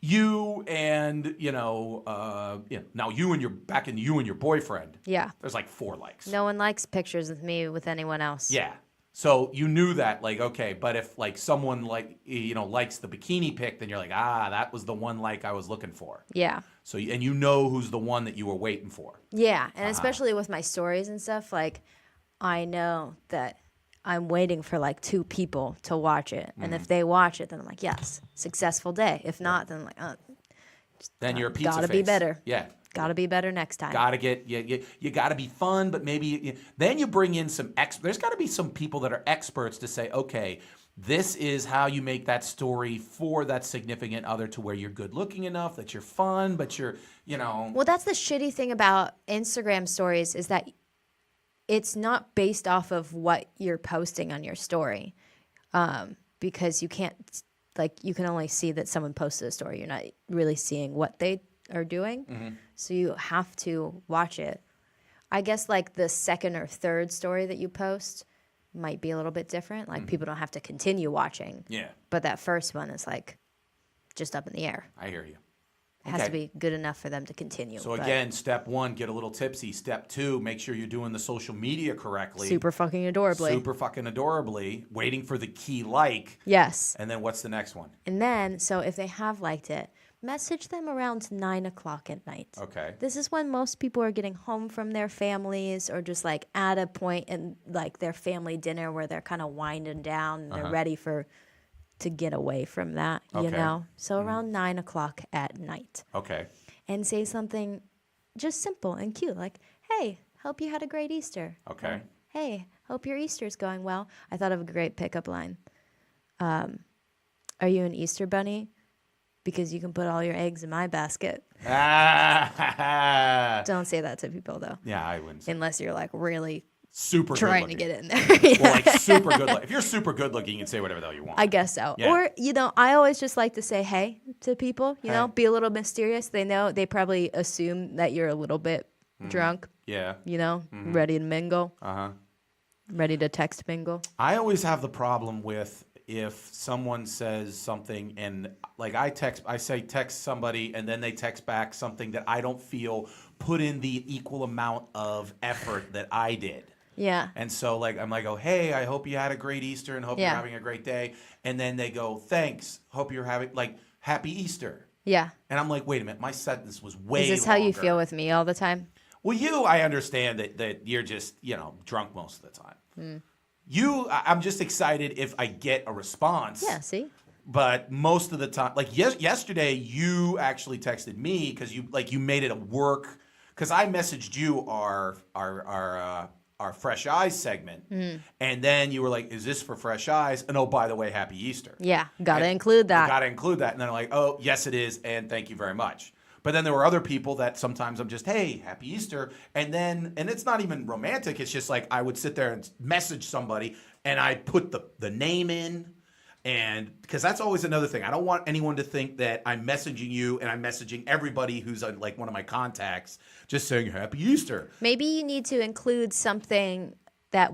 You and now you and your boyfriend.
Yeah.
There's like 4 likes.
No one likes pictures of me with anyone else.
Yeah. So you knew that, like, okay, but if like someone like likes the bikini pic, then you're like, that was the one like I was looking for.
Yeah.
So and you know who's the one that you were waiting for.
Yeah, and especially with my stories and stuff, like I know that I'm waiting for like 2 people to watch it, and if they watch it, then I'm like, yes, successful day. If not, then I'm like,
Then you're a pizza
gotta
face.
be better.
Yeah.
Gotta be better next time.
Gotta get you gotta be fun, but maybe then you bring in some there's got to be some people that are experts to say, okay, this is how you make that story for that significant other to where you're good looking enough, that you're fun, but you're
Well, that's the shitty thing about Instagram stories is that it's not based off of what you're posting on your story, because you can't you can only see that someone posted a story. You're not really seeing what they are doing. So you have to watch it. I guess like the second or third story that you post might be a little bit different. Like people don't have to continue watching.
Yeah.
But that first one is like just up in the air.
I hear you.
It has to be good enough for them to continue.
So again, step 1, get a little tipsy. Step 2, make sure you're doing the social media correctly.
super fucking adorably.
Super fucking adorably. Waiting for the key like.
Yes.
And then what's the next one?
And then, so if they have liked it, message them around 9 o'clock at night.
Okay.
This is when most people are getting home from their families or just like at a point in like their family dinner where they're kind of winding down and they're ready to get away from that, you
Okay.
know? So around 9 o'clock at night.
Okay.
And say something just simple and cute like, hey, hope you had a great Easter.
Okay.
Or, hey, hope your Easter's going well. I thought of a great pickup line. Are you an Easter bunny? Because you can put all your eggs in my basket.
Ah.
Don't say that to people though,
Yeah, I wouldn't say.
unless you're like really
Super
trying to
good
get
looking.
in there.
Well, like super good look. If you're super good looking, you can say whatever the hell you want.
I guess so.
Yeah.
Or, you know, I always just like to say hey to people, you know,
Hey.
be a little mysterious. They know, they probably assume that you're a little bit drunk,
Yeah.
you know, ready to mingle,
Uh-huh.
ready to text mingle.
I always have the problem with if someone says something and like I say text somebody and then they text back something that I don't feel put in the equal amount of effort that I did.
Yeah.
And so like I'm like, oh hey, I hope you had a great Easter and hope you're
Yeah.
having a great day. And then they go, thanks, hope you're having like happy Easter.
Yeah.
And I'm like, wait a minute, my sentence was way
Is this how you
longer.
feel with me all the time?
Well, I understand that you're just, drunk most of the time. I'm just excited if I get a response.
Yeah, see?
But most of the time, like yesterday, you actually texted me because you made it a work. Because I messaged you our Fresh Eyes segment, and then you were like, "Is this for Fresh Eyes?" And oh, by the way, Happy Easter.
Yeah, gotta
And
include that.
Gotta include that. And then I'm like, "Oh, yes, it is," and thank you very much. But then there were other people that sometimes I'm just, hey, Happy Easter. And it's not even romantic. It's just like I would sit there and message somebody and I put the name in. And because that's always another thing. I don't want anyone to think that I'm messaging you and I'm messaging everybody who's like one of my contacts just saying Happy Easter.
Maybe you need to include something that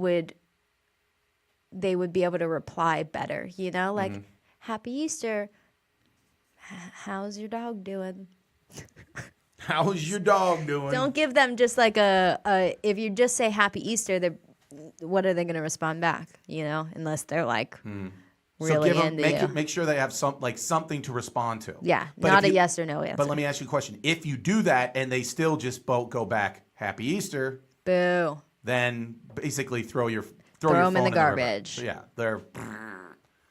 they would be able to reply better, you know? Like, Happy Easter. How's your dog doing?
How's your dog doing?
Don't give them just like if you just say Happy Easter, what are they going to respond back? You know, unless they're like really into you.
Make sure they have something to respond to.
Yeah,
But
not
if
a
you-
yes or no answer.
But let me ask you a question. If you do that and they still just go back Happy Easter,
Boo.
then basically throw your
Throw
your
'em in
phone
the
river.
garbage.
Yeah, they're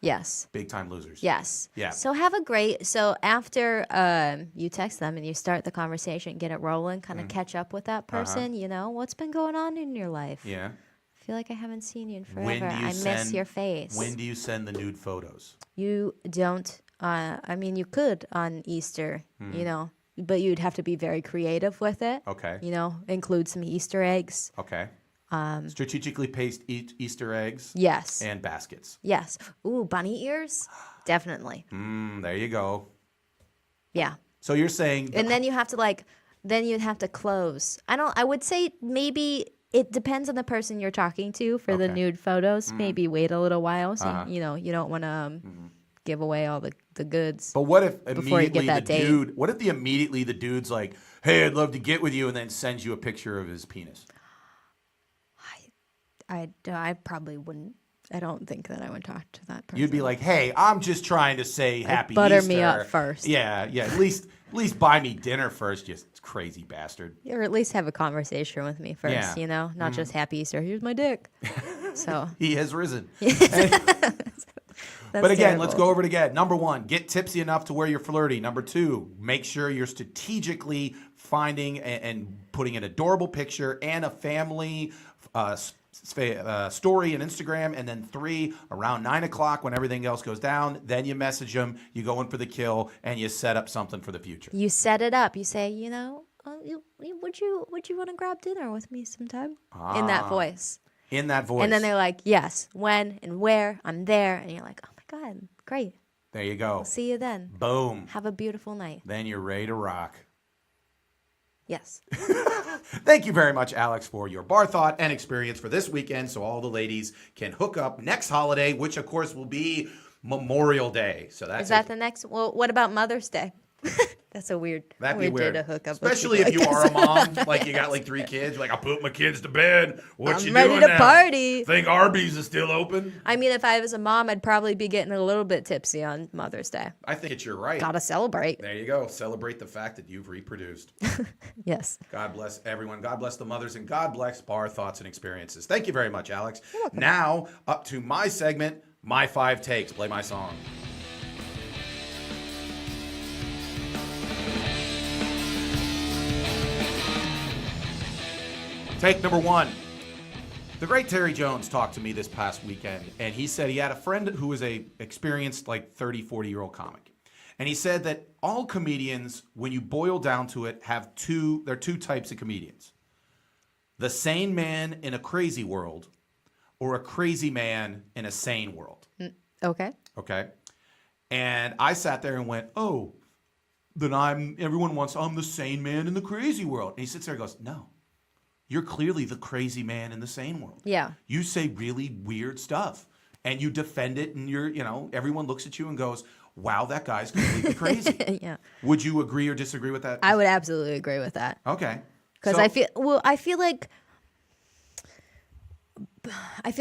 Yes.
big time losers.
Yes.
Yeah.
So so after you text them and you start the conversation, get it rolling, kind of catch up with that person, you know, what's been going on in your life?
Yeah.
I feel like I haven't seen you in
When
forever.
do you
I miss your face.
When do you send the nude photos?
You don't. I mean, you could on Easter, you know, but you'd have to be very creative with it.
Okay.
You know, include some Easter eggs.
Okay. Strategically placed Easter eggs
Yes.
and baskets.
Yes. Ooh, bunny ears? Definitely.
There you go.
Yeah.
So you're saying
And then you have to then you'd have to close. I would say maybe it depends on the person you're talking to for the
Okay.
nude photos. Maybe wait a little while so you know, you don't want to give away all the goods.
But what if
Before you get
immediately the
that date.
dude? What if immediately the dude's like, "Hey, I'd love to get with you," and then sends you a picture of his penis?
I probably wouldn't. I don't think that I would talk to that person.
You'd be like, "Hey, I'm just trying to say Happy
butter
Easter."
me up first.
Yeah. At least buy me dinner first, you crazy bastard.
or at least have a conversation with me first,
Yeah.
you know, not just Happy Easter. Here's my dick. So
He has risen.
that's
But again, let's
terrible.
go over it again. Number 1, get tipsy enough to where you're flirty. Number 2, make sure you're strategically finding and putting an adorable picture and a family story on Instagram. And then 3, around 9 o'clock when everything else goes down, then you message them, you go in for the kill, and you set up something for the future.
You set it up. You say, you know, would you want to grab dinner with me sometime? In that voice.
In that voice.
And then they're like, yes, when and where, I'm there. And you're like, oh my God, great.
there you go.
I'll see you then.
Boom.
Have a beautiful night.
Then you're ready to rock.
Yes.
Thank you very much, Alex, for your bar thought and experience for this weekend so all the ladies can hook up next holiday, which, of course, will be Memorial Day. So that's
Is that the next? Well, what about Mother's Day? That's a weird,
That'd be weird.
day to hook up. with
Especially
people,
if you
I
are a
guess.
mom, like you got like 3 kids. You're like, I put my kids to bed. What
I'm
you
ready
doing
to
now?
party.
Think Arby's is still open?
I mean, if I was a mom, I'd probably be getting a little bit tipsy on Mother's Day.
I think you're right.
Gotta celebrate.
There you go. Celebrate the fact that you've reproduced.
Yes.
God bless everyone. God bless the mothers, and God bless bar thoughts and experiences. Thank you very much, Alex. Now, up to my segment, My 5 Takes. Play my song. Take number 1. The great Terry Jones talked to me this past weekend, and he said he had a friend who was a experienced, like 30, 40-year-old comic. And he said that all comedians, when you boil down to it, there are 2 types of comedians. The sane man in a crazy world, or a crazy man in a sane world.
Okay.
Okay? And I sat there and went, oh, then I'm the sane man in the crazy world. And he sits there and goes, no. You're clearly the crazy man in the sane world.
Yeah.
You say really weird stuff and you defend it, and everyone looks at you and goes, wow, that guy's completely crazy.
Yeah.
Would you agree or disagree with that?
I would absolutely agree with that.
Okay.
Because
So-
I feel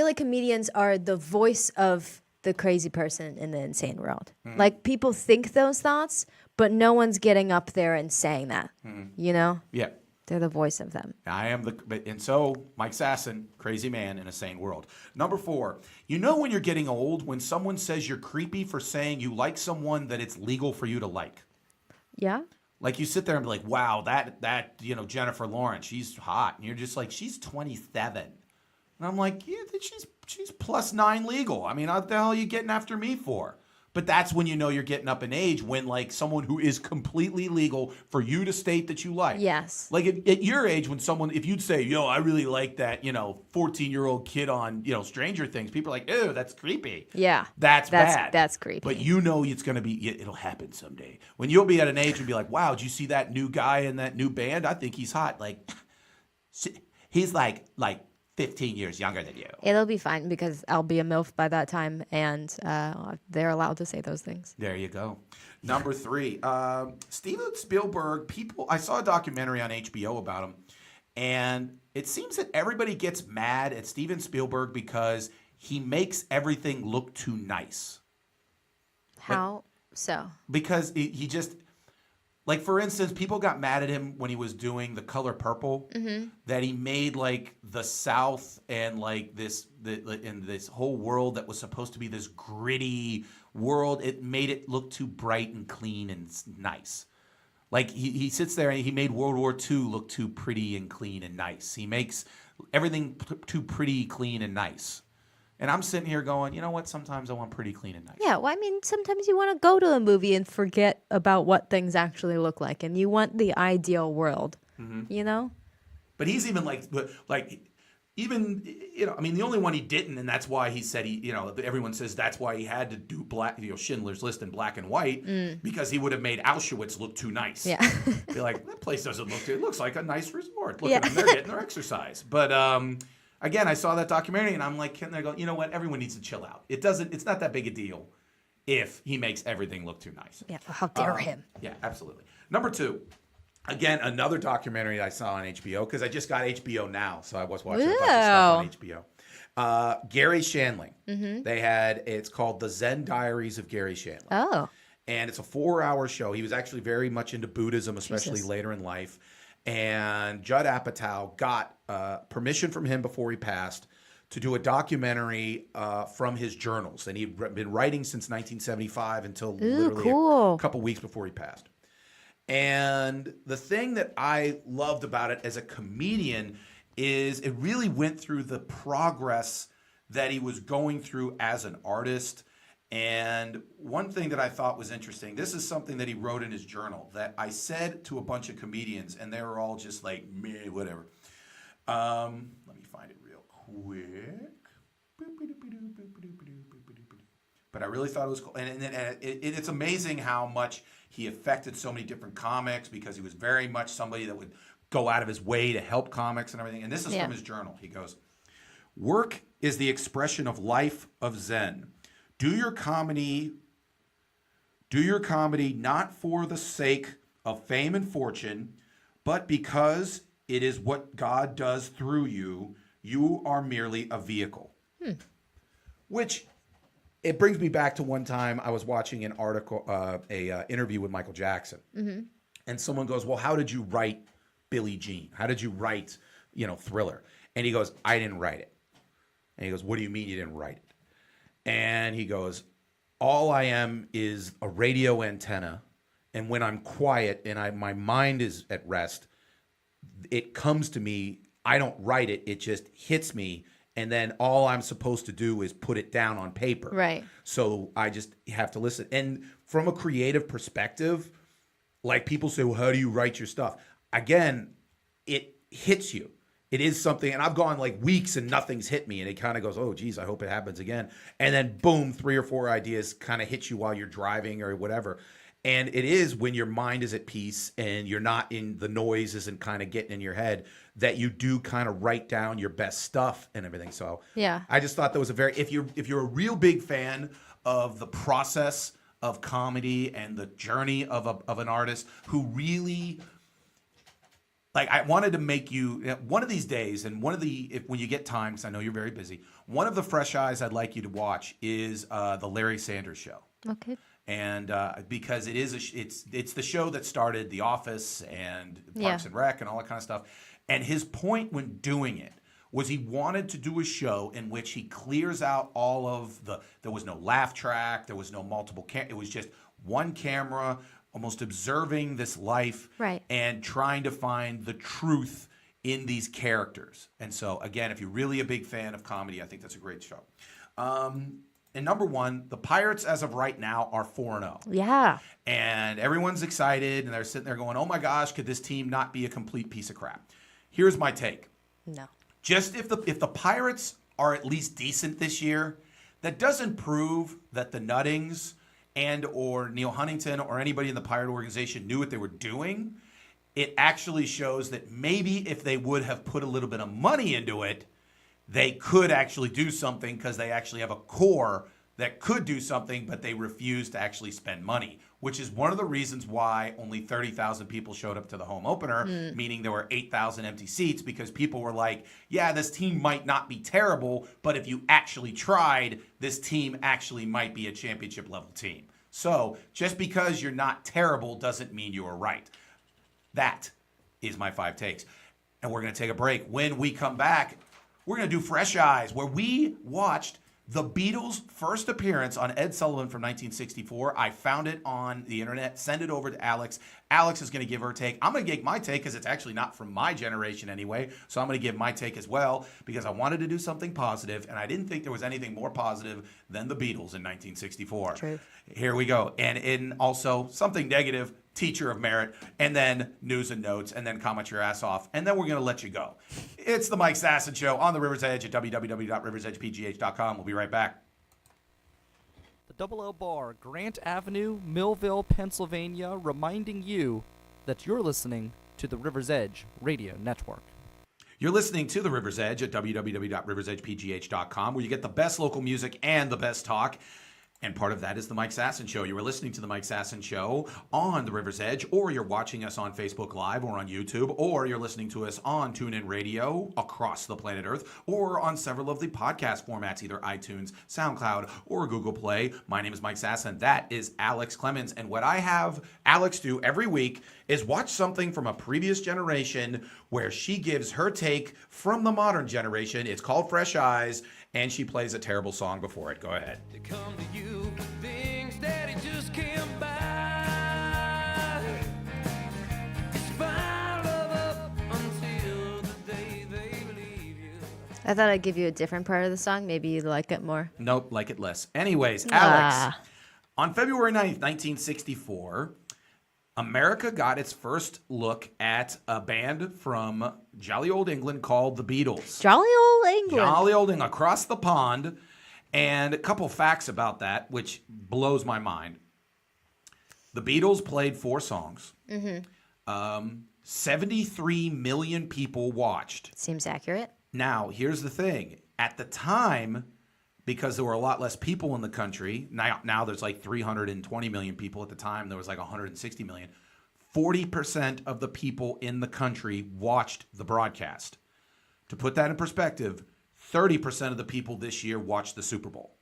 like comedians are the voice of the crazy person in the insane world. Like, people think those thoughts, but no one's getting up there and saying that. You know?
Yeah.
They're the voice of them.
I am and so Mike Sasson, crazy man in a sane world. Number 4, when you're getting old, when someone says you're creepy for saying you like someone that it's legal for you to like.
Yeah?
Like, you sit there and be like, wow, that Jennifer Lawrence, she's hot. And you're just like, she's 27. And I'm like, yeah, she's +9 legal. I mean, what the hell are you getting after me for? But that's when you're getting up in age, when like someone who is completely legal for you to state that you like.
Yes.
Like at your age, if you'd say, I really like that, 14-year-old kid on, Stranger Things, people are like, ew, that's creepy.
Yeah.
That's bad.
That's creepy.
But it's going to be, it'll happen someday. When you'll be at an age and be like, wow, did you see that new guy in that new band? I think he's hot. Like, he's like 15 years younger than you.
It'll be fine because I'll be a MILF by that time, and they're allowed to say those things.
There you go. Number 3, Steven Spielberg. I saw a documentary on HBO about him, and it seems that everybody gets mad at Steven Spielberg because he makes everything look too nice.
How so?
Because he just, like, for instance, people got mad at him when he was doing The Color Purple, that he made like the South and like in this whole world that was supposed to be this gritty world, it made it look too bright and clean and nice. Like, he sits there and he made World War II look too pretty and clean and nice. He makes everything too pretty, clean, and nice. And I'm sitting here going, you know what? Sometimes I want pretty, clean, and nice.
Yeah, well, I mean, sometimes you want to go to a movie and forget about what things actually look like, and you want the ideal world, you know?
But he's even I mean, the only one he didn't, and that's why he said everyone says that's why he had to do Schindler's List in black and white, because he would have made Auschwitz look too nice.
Yeah.
Be like, that place doesn't look good. It looks like a nice resort. Look at them, they're getting their exercise. But again, I saw that documentary, and I'm like, they're going, you know what? Everyone needs to chill out. It's not that big a deal if he makes everything look too nice.
Yeah, how dare him.
Yeah, absolutely. Number 2, again, another documentary I saw on HBO, because I just got HBO Now, so I was watching a bunch of stuff on HBO. Gary Shandling. It's called The Zen Diaries of Gary Shandling.
Oh.
And it's a 4-hour show. He was actually very much into Buddhism, especially
Jesus.
later in life. And Judd Apatow got permission from him before he passed to do a documentary from his journals. And he'd been writing since 1975 until literally
cool.
a couple weeks before he passed. And the thing that I loved about it as a comedian is it really went through the progress that he was going through as an artist. And one thing that I thought was interesting, this is something that he wrote in his journal that I said to a bunch of comedians, and they were all just like, meh, whatever. Let me find it real quick. But I really thought it was cool. And it's amazing how much he affected so many different comics, because he was very much somebody that would go out of his way to help comics and everything. And this is from his journal. He goes, "Work is the expression of life, of Zen. Do your comedy not for the sake of fame and fortune, but because it is what God does through you. You are merely a vehicle." Which, it brings me back to one time I was watching an article, a interview with Michael Jackson. And someone goes, "Well, how did you write Billie Jean? How did you write, Thriller?" And he goes, "I didn't write it." And he goes, "What do you mean you didn't write it?" And he goes, "All I am is a radio antenna. And when I'm quiet and my mind is at rest, it comes to me. I don't write it. It just hits me. And then all I'm supposed to do is put it down on paper.
Right.
So I just have to listen." And from a creative perspective, like people say, "Well, how do you write your stuff?" Again, it hits you. It is something, and I've gone like weeks and nothing's hit me, and it kind of goes, "Oh, geez, I hope it happens again." And then boom, 3 or 4 ideas kind of hit you while you're driving or whatever. And it is when your mind is at peace and you're not in the noise isn't kind of getting in your head that you do kind of write down your best stuff and everything. So I just thought that was if you're a real big fan of the process of comedy and the journey of an artist who really, like, I wanted to make you one of these days, and when you get time, because I know you're very busy, one of the fresh eyes I'd like you to watch is the Larry Sanders Show.
Okay.
And because it is it's the show that started The Office and Parks and Rec and all that kind of stuff. And his point when doing it was he wanted to do a show in which he clears out all of there was no laugh track, there was no multiple it was just one camera, almost observing this life and trying to find the truth in these characters. And so, again, if you're really a big fan of comedy, I think that's a great show. And number one, the Pirates, as of right now, are 4-0.
Yeah.
And everyone's excited, and they're sitting there going, "Oh my gosh, could this team not be a complete piece of crap?" Here's my take.
No.
Just if the Pirates are at least decent this year, that doesn't prove that the Nuttings and or Neil Huntington or anybody in the Pirate organization knew what they were doing. It actually shows that maybe if they would have put a little bit of money into it, they could actually do something because they actually have a core that could do something, but they refuse to actually spend money, which is one of the reasons why only 30,000 people showed up to the home opener, meaning there were 8,000 empty seats, because people were like, "Yeah, this team might not be terrible, but if you actually tried, this team actually might be a championship level team." So just because you're not terrible doesn't mean you are right. That is my 5 takes. And we're going to take a break. When we come back, we're going to do Fresh Eyes, where we watched the Beatles' first appearance on Ed Sullivan from 1964. I found it on the internet. Send it over to Alex. Alex is going to give her take. I'm going to give my take because it's actually not from my generation anyway. So I'm going to give my take as well because I wanted to do something positive, and I didn't think there was anything more positive than the Beatles in 1964.
True.
Here we go. And in also something negative, Teacher of Merit, and then news and notes, and then comment your ass off, and then we're going to let you go. It's the Mike Sasson Show on the River's Edge at www.riversedgepgh.com. We'll be right back.
The Double L Bar, Grant Avenue, Millville, Pennsylvania, reminding you that you're listening to the River's Edge Radio Network.
You're listening to the River's Edge at www.riversedgepgh.com, where you get the best local music and the best talk. And part of that is the Mike Sasson Show. You were listening to the Mike Sasson Show on the River's Edge, or you're watching us on Facebook Live or on YouTube, or you're listening to us on TuneIn Radio across the planet Earth, or on several of the podcast formats, either iTunes, SoundCloud, or Google Play. My name is Mike Sasson. That is Alex Clemens. And what I have Alex do every week is watch something from a previous generation where she gives her take from the modern generation. It's called Fresh Eyes, and she plays a terrible song before it. Go ahead.
They come to you for things that he just can't buy. Smile up until the day they leave you.
I thought I'd give you a different part of the song. Maybe you'd like it more.
Nope, like it less. Anyways, Alex, on February 9th, 1964, America got its first look at a band from jolly old England called the Beatles.
Jolly old England.
Jolly old England, across the pond. And a couple facts about that, which blows my mind. The Beatles played 4 songs. 73 million people watched.
Seems accurate.
Now, here's the thing. At the time, because there were a lot less people in the country, now there's like 320 million people. At the time, there was like 160 million. 40% of the people in the country watched the broadcast. To put that in perspective, 30% of the people this year watched the Super Bowl.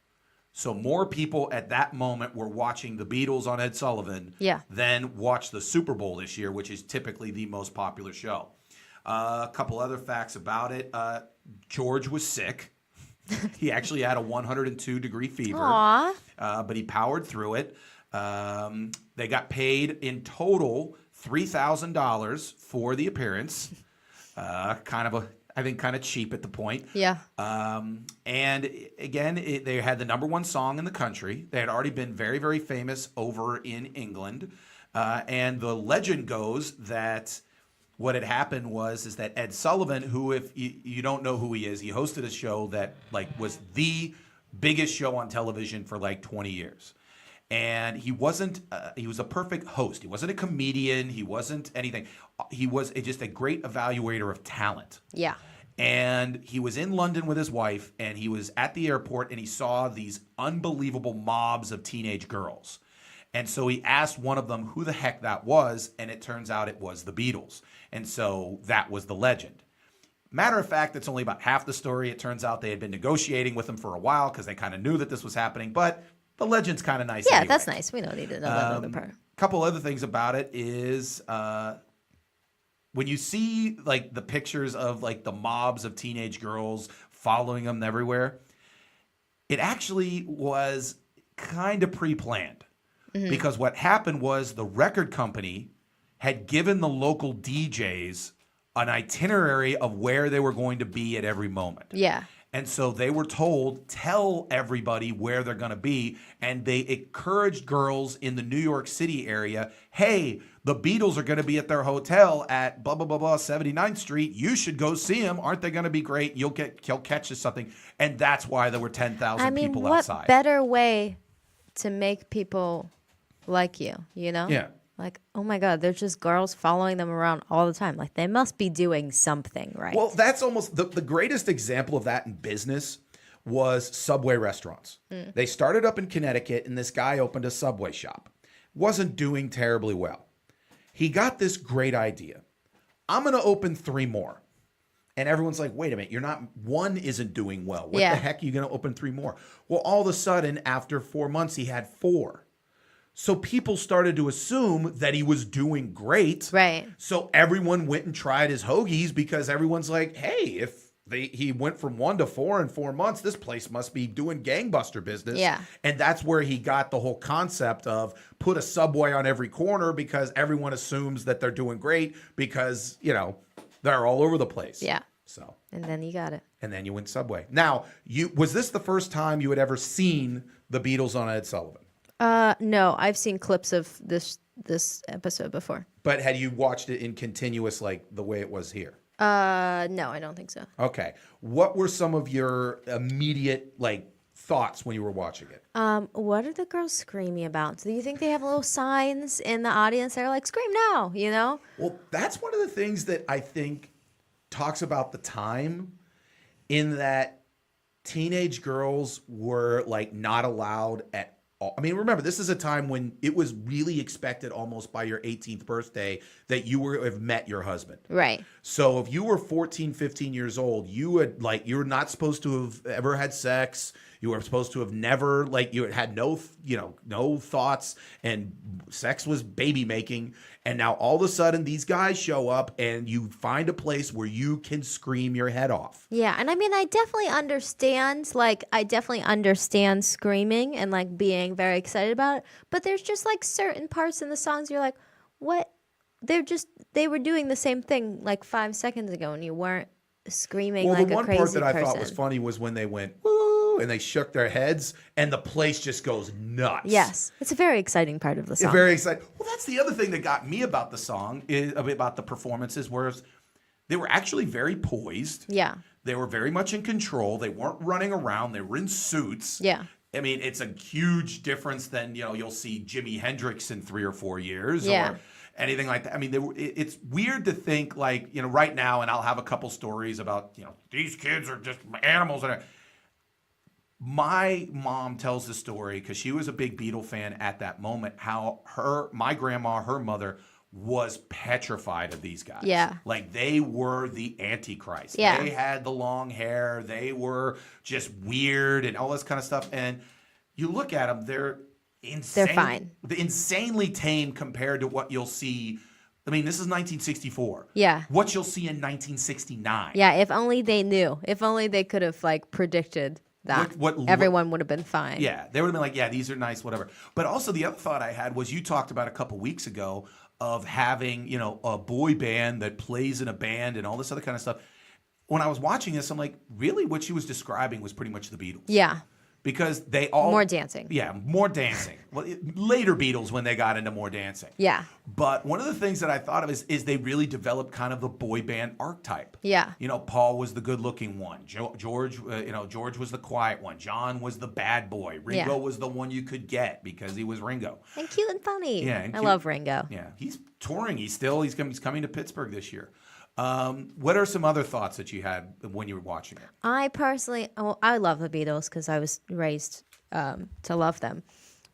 So more people at that moment were watching the Beatles on Ed Sullivan than watched the Super Bowl this year, which is typically the most popular show. A couple other facts about it. George was sick. He actually had a 102-degree fever.
Aww.
But he powered through it. They got paid in total $3,000 for the appearance. I think kind of cheap at the point.
Yeah.
And again, they had the number one song in the country. They had already been very, very famous over in England. And the legend goes that what had happened is that Ed Sullivan, who, if you don't know who he is, he hosted a show that was the biggest show on television for 20 years. And he was a perfect host. He wasn't a comedian. He wasn't anything. He was just a great evaluator of talent.
Yeah.
And he was in London with his wife, and he was at the airport, and he saw these unbelievable mobs of teenage girls. And so he asked one of them who the heck that was, and it turns out it was the Beatles. And so that was the legend. Matter of fact, it's only about half the story. It turns out they had been negotiating with him for a while because they kind of knew that this was happening, but the legend's kind of nice.
Yeah,
anyway.
that's nice. We don't need to know that other part.
Couple other things about it is when you see the pictures of the mobs of teenage girls following them everywhere, it actually was kind of pre-planned. Because what happened was the record company had given the local DJs an itinerary of where they were going to be at every moment.
Yeah.
And so they were told, tell everybody where they're going to be. And they encouraged girls in the New York City area, hey, the Beatles are going to be at their hotel at blah, blah, blah, blah, 79th Street. You should go see them. Aren't they going to be great? You'll catch something. And that's why there were 10,000 people outside.
What better way to make people like you,
Yeah.
Oh my God, there's just girls following them around all the time. They must be doing something right.
Well, that's almost the greatest example of that in business was Subway restaurants. They started up in Connecticut, and this guy opened a Subway shop. Wasn't doing terribly well. He got this great idea. I'm going to open 3 more. And everyone's like, wait a minute, one isn't doing well. What the heck are you going to open 3 more? Well, all of a sudden, after 4 months, he had 4. So people started to assume that he was doing great.
Right.
So everyone went and tried his hoagies because everyone's like, hey, if he went from 1 to 4 in 4 months, this place must be doing gangbuster business.
Yeah.
And that's where he got the whole concept of put a Subway on every corner because everyone assumes that they're doing great because, they're all over the place.
Yeah.
So.
And then you got it.
And then you went Subway. Now, was this the first time you had ever seen the Beatles on Ed Sullivan?
No, I've seen clips of this episode before.
But had you watched it in continuous the way it was here?
No, I don't think so.
Okay. What were some of your immediate thoughts when you were watching it?
What are the girls screaming about? Do you think they have little signs in the audience that are like, scream now,
Well, that's one of the things that I think talks about the time in that teenage girls were not allowed at all. I mean, remember, this is a time when it was really expected almost by your 18th birthday that you would have met your husband.
Right.
So if you were 14, 15 years old, you would you were not supposed to have ever had sex. You were supposed to have never you had no thoughts, and sex was baby making. And now all of a sudden these guys show up and you find a place where you can scream your head off.
Yeah, and I mean I definitely understand screaming and being very excited about it, but there's just certain parts in the songs you're like, what? They were doing the same thing 5 seconds ago and you weren't screaming like a crazy person.
Well, the one part that I thought was funny was when they went, woo, and they shook their heads, and the place just goes nuts.
Yes. It's a very exciting part of the song.
It's very exciting. Well, that's the other thing that got me about the song, about the performances, was they were actually very poised.
Yeah.
They were very much in control. They weren't running around. They were in suits.
Yeah.
I mean, it's a huge difference than, you'll see Jimi Hendrix in 3 or 4 years.
Yeah.
anything like that. I mean, it's weird to think like, right now, and I'll have a couple stories about, these kids are just animals. My mom tells the story because she was a big Beatle fan at that moment, how my grandma, her mother, was petrified of these guys.
Yeah.
Like they were the Antichrist.
Yeah.
They had the long hair. They were just weird and all this kind of stuff. And you look at them, they're insane.
They're fine.
Insanely tame compared to what you'll see. I mean, this is 1964.
Yeah.
What you'll see in 1969.
Yeah, if only they knew. If only they could have like predicted that. Everyone would have been fine.
Yeah, they would have been like, yeah, these are nice, whatever. But also the other thought I had was you talked about a couple weeks ago of having, a boy band that plays in a band and all this other kind of stuff. When I was watching this, I'm like, really what she was describing was pretty much the Beatles.
Yeah.
Because they all...
More dancing.
Yeah, more dancing. Well, later Beatles when they got into more dancing.
Yeah.
But one of the things that I thought of is they really developed kind of the boy band archetype.
Yeah.
Paul was the good-looking one. George was the quiet one. John was the bad boy. Ringo was the one you could get because he was Ringo.
And cute and funny.
Yeah, and
I
cute.
love Ringo.
Yeah, he's touring. He's coming to Pittsburgh this year. What are some other thoughts that you had when you were watching it?
I personally, I love the Beatles because I was raised to love them.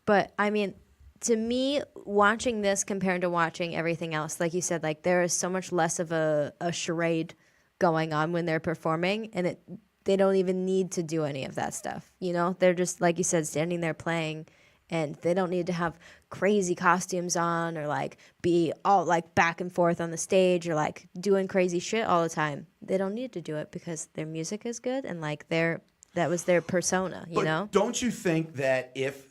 But I mean, to me, watching this compared to watching everything else, like you said, like there is so much less of a charade going on when they're performing, and they don't even need to do any of that stuff. They're just, like you said, standing there playing, and they don't need to have crazy costumes on or like be all like back and forth on the stage or like doing crazy shit all the time. They don't need to do it because their music is good and like that was their persona, you know?
Don't you think that if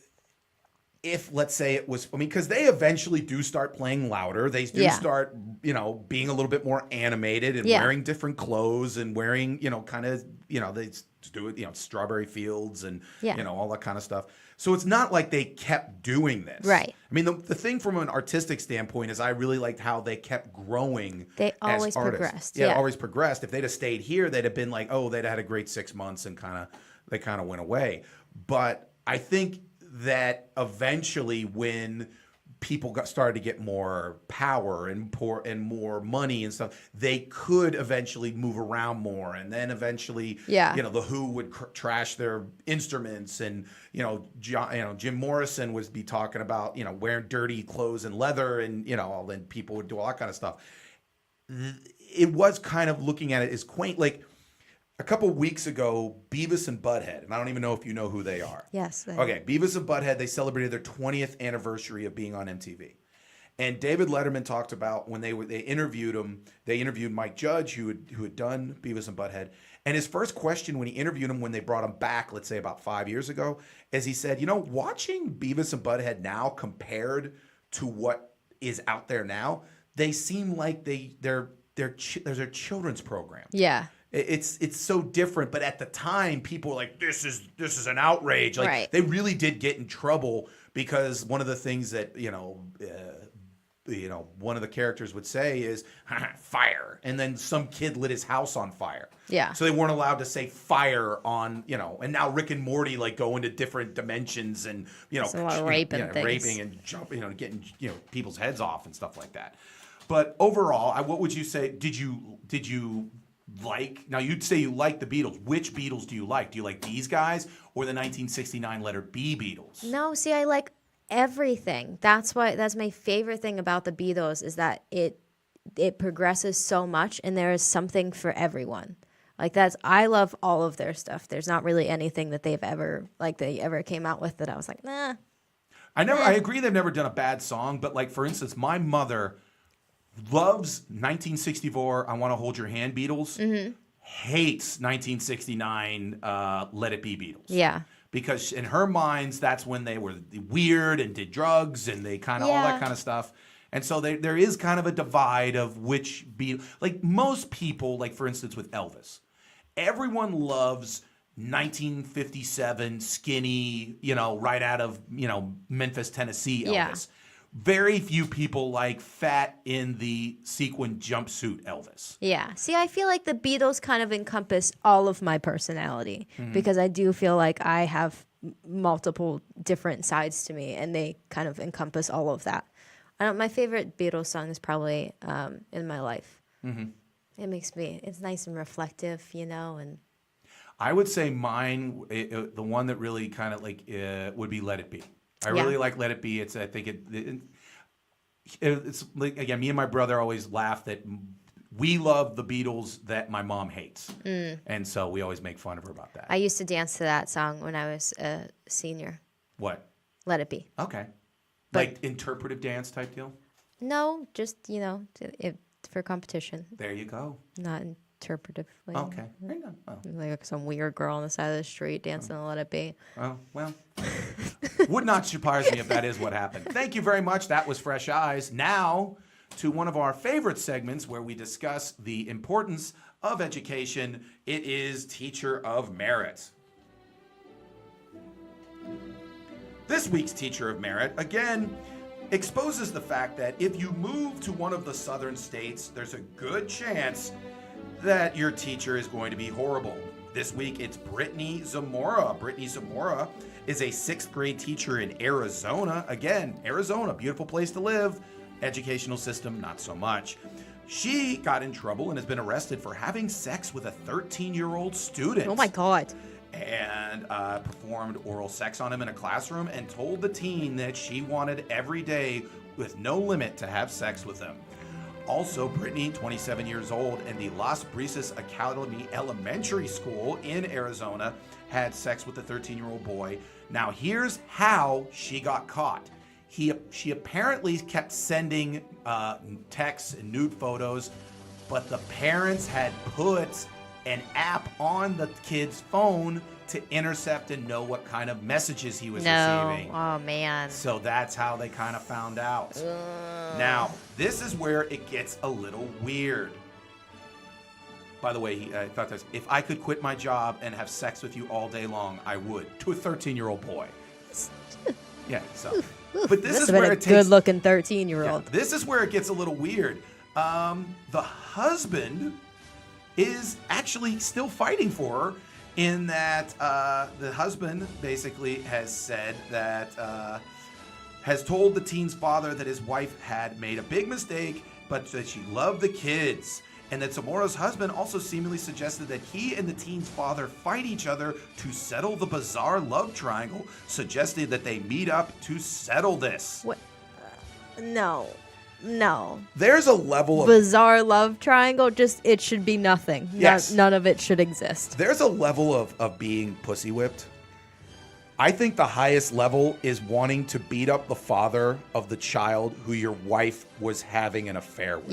let's say it was, because they eventually do start playing louder. They do start, being a little bit more animated and wearing different clothes and wearing, kind of, they do it, Strawberry Fields and, all that kind of stuff. So it's not like they kept doing this.
Right.
I mean, the thing from an artistic standpoint is I really liked how they kept growing.
They always
as artists.
progressed.
Yeah, always progressed. If they'd have stayed here, they'd have been like, oh, they'd had a great 6 months and they kind of went away. But I think that eventually when people started to get more power and more money and stuff, they could eventually move around more, and then eventually, the Who would trash their instruments, and Jim Morrison would be talking about wearing dirty clothes and leather, and then people would do all that kind of stuff. It was kind of looking at it as quaint, like. A couple weeks ago, Beavis and Butthead, and I don't even know if you know who they are.
Yes.
Okay, Beavis and Butthead, they celebrated their 20th anniversary of being on MTV. And David Letterman talked about when they interviewed him, they interviewed Mike Judge, who had done Beavis and Butthead. And his first question when he interviewed him, when they brought him back, let's say about 5 years ago, is he said, watching Beavis and Butthead now compared to what is out there now, they seem like they're a children's program.
Yeah.
It's so different, but at the time, people were like, "This is an outrage." Like
right.
They really did get in trouble because one of the things that one of the characters would say is "fire," and then some kid lit his house on fire.
Yeah.
So they weren't allowed to say "fire" on and now Rick and Morty like go into different dimensions and
It's a lot of rape and things.
raping and jumping, getting people's heads off and stuff like that. But overall, what would you say? Did you like, now you'd say you like the Beatles. Which Beatles do you like? Do you like these guys or the 1969 letter B Beatles?
No, see, I like everything. That's my favorite thing about the Beatles is that it progresses so much and there is something for everyone. Like I love all of their stuff. There's not really anything that they ever came out with that I was like, nah.
I agree they've never done a bad song, but like for instance, my mother loves 1964 I Want to Hold Your Hand Beatles, hates 1969 Let It Be Beatles.
Yeah.
Because in her minds, that's when they were weird and did drugs and they kind of all that kind of stuff. And so there is kind of a divide of which Beatles. Like most people, like for instance with Elvis, everyone loves 1957 skinny, right out of, Memphis, Tennessee Elvis.
Yeah.
Very few people like fat in the sequin jumpsuit Elvis.
Yeah. See, I feel like the Beatles kind of encompass all of my personality because I do feel like I have multiple different sides to me and they kind of encompass all of that. My favorite Beatles song is probably "In My Life."
Mm-hmm.
It's nice and reflective, and
I would say mine, the one that really kind of would be "Let It Be." I really like "Let It Be." It's like, again, me and my brother always laugh that we love the Beatles that my mom hates, and so we always make fun of her about that.
I used to dance to that song when I was a senior.
What?
"Let It Be."
Okay.
But-
Like interpretive dance type deal?
No, just for competition,
There you go.
not interpretive.
Okay. There you go. Oh.
Like some weird girl on the side of the street dancing to "Let It Be."
Oh, well, would not surprise me if that is what happened. Thank you very much. That was Fresh Eyes. Now to one of our favorite segments where we discuss the importance of education. It is Teacher of Merit. This week's Teacher of Merit, again, exposes the fact that if you move to one of the southern states, there's a good chance that your teacher is going to be horrible. This week, it's Brittany Zamora. Brittany Zamora is a 6th grade teacher in Arizona. Again, Arizona, beautiful place to live. Educational system, not so much. She got in trouble and has been arrested for having sex with a 13-year-old student.
Oh my God.
And performed oral sex on him in a classroom and told the teen that she wanted every day with no limit to have sex with him. Also, Brittany, 27 years old, in the Las Brisas Academy Elementary School in Arizona, had sex with a 13-year-old boy. Now, here's how she got caught. She apparently kept sending texts and nude photos, but the parents had put an app on the kid's phone to intercept and know what kind of messages he was receiving.
Oh, man.
So that's how they kind of found out. Now, this is where it gets a little weird. By the way, I thought this: if I could quit my job and have sex with you all day long, I would. To a 13-year-old boy. Yeah, so. But this is where it takes.
Good-looking 13-year-old.
Yeah, this is where it gets a little weird. The husband is actually still fighting for her, in that the husband basically has said that, has told the teen's father that his wife had made a big mistake, but that she loved the kids. And that Zamora's husband also seemingly suggested that he and the teen's father fight each other to settle the bizarre love triangle, suggesting that they meet up to settle this.
What? No.
There's a level of
Bizarre love triangle, it should be nothing.
Yes.
None of it should exist.
There's a level of being pussy whipped. I think the highest level is wanting to beat up the father of the child who your wife was having an affair with.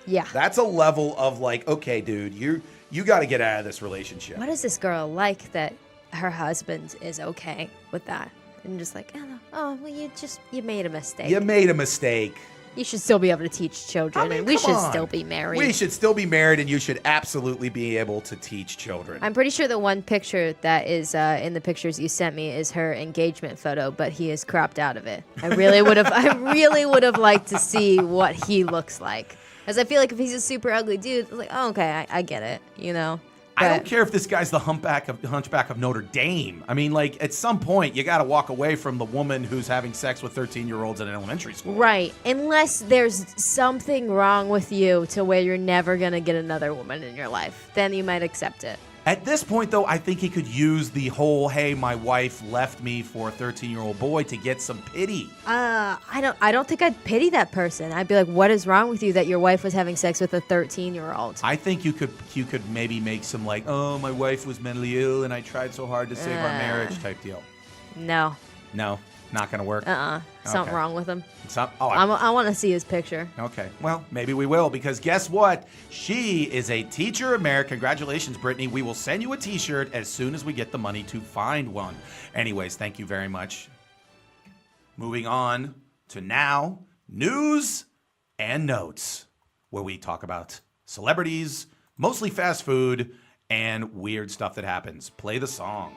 Yeah.
That's a level of like, okay, dude, you got to get out of this relationship.
What is this girl like that her husband is okay with that? And just like, well, you made a mistake.
You made a mistake.
You should still be able to teach children,
I mean,
and we
come
should
on.
still be married.
We should still be married, and you should absolutely be able to teach children.
I'm pretty sure the one picture that is in the pictures you sent me is her engagement photo, but he is cropped out of it. I really would have liked to see what he looks like, because I feel like if he's a super ugly dude, it's like, oh, okay, I get it,
I don't care if this guy's the hunchback of Notre Dame. I mean, like, at some point, you got to walk away from the woman who's having sex with 13-year-olds in an elementary school.
Right. Unless there's something wrong with you to where you're never going to get another woman in your life. Then you might accept it.
At this point, though, I think he could use the whole, hey, my wife left me for a 13-year-old boy to get some pity.
I don't think I'd pity that person. I'd be like, what is wrong with you that your wife was having sex with a 13-year-old?
I think you could maybe make some like, oh, my wife was mentally ill and I tried so hard to save our marriage type deal.
No.
No, not going to work.
Something
Okay.
wrong with him.
I
I want to see his picture.
Okay, well, maybe we will, because guess what? She is a Teacher of Merit. Congratulations, Brittany. We will send you a t-shirt as soon as we get the money to find one. Anyways, thank you very much. Moving on to now, news and notes, where we talk about celebrities, mostly fast food, and weird stuff that happens. Play the song.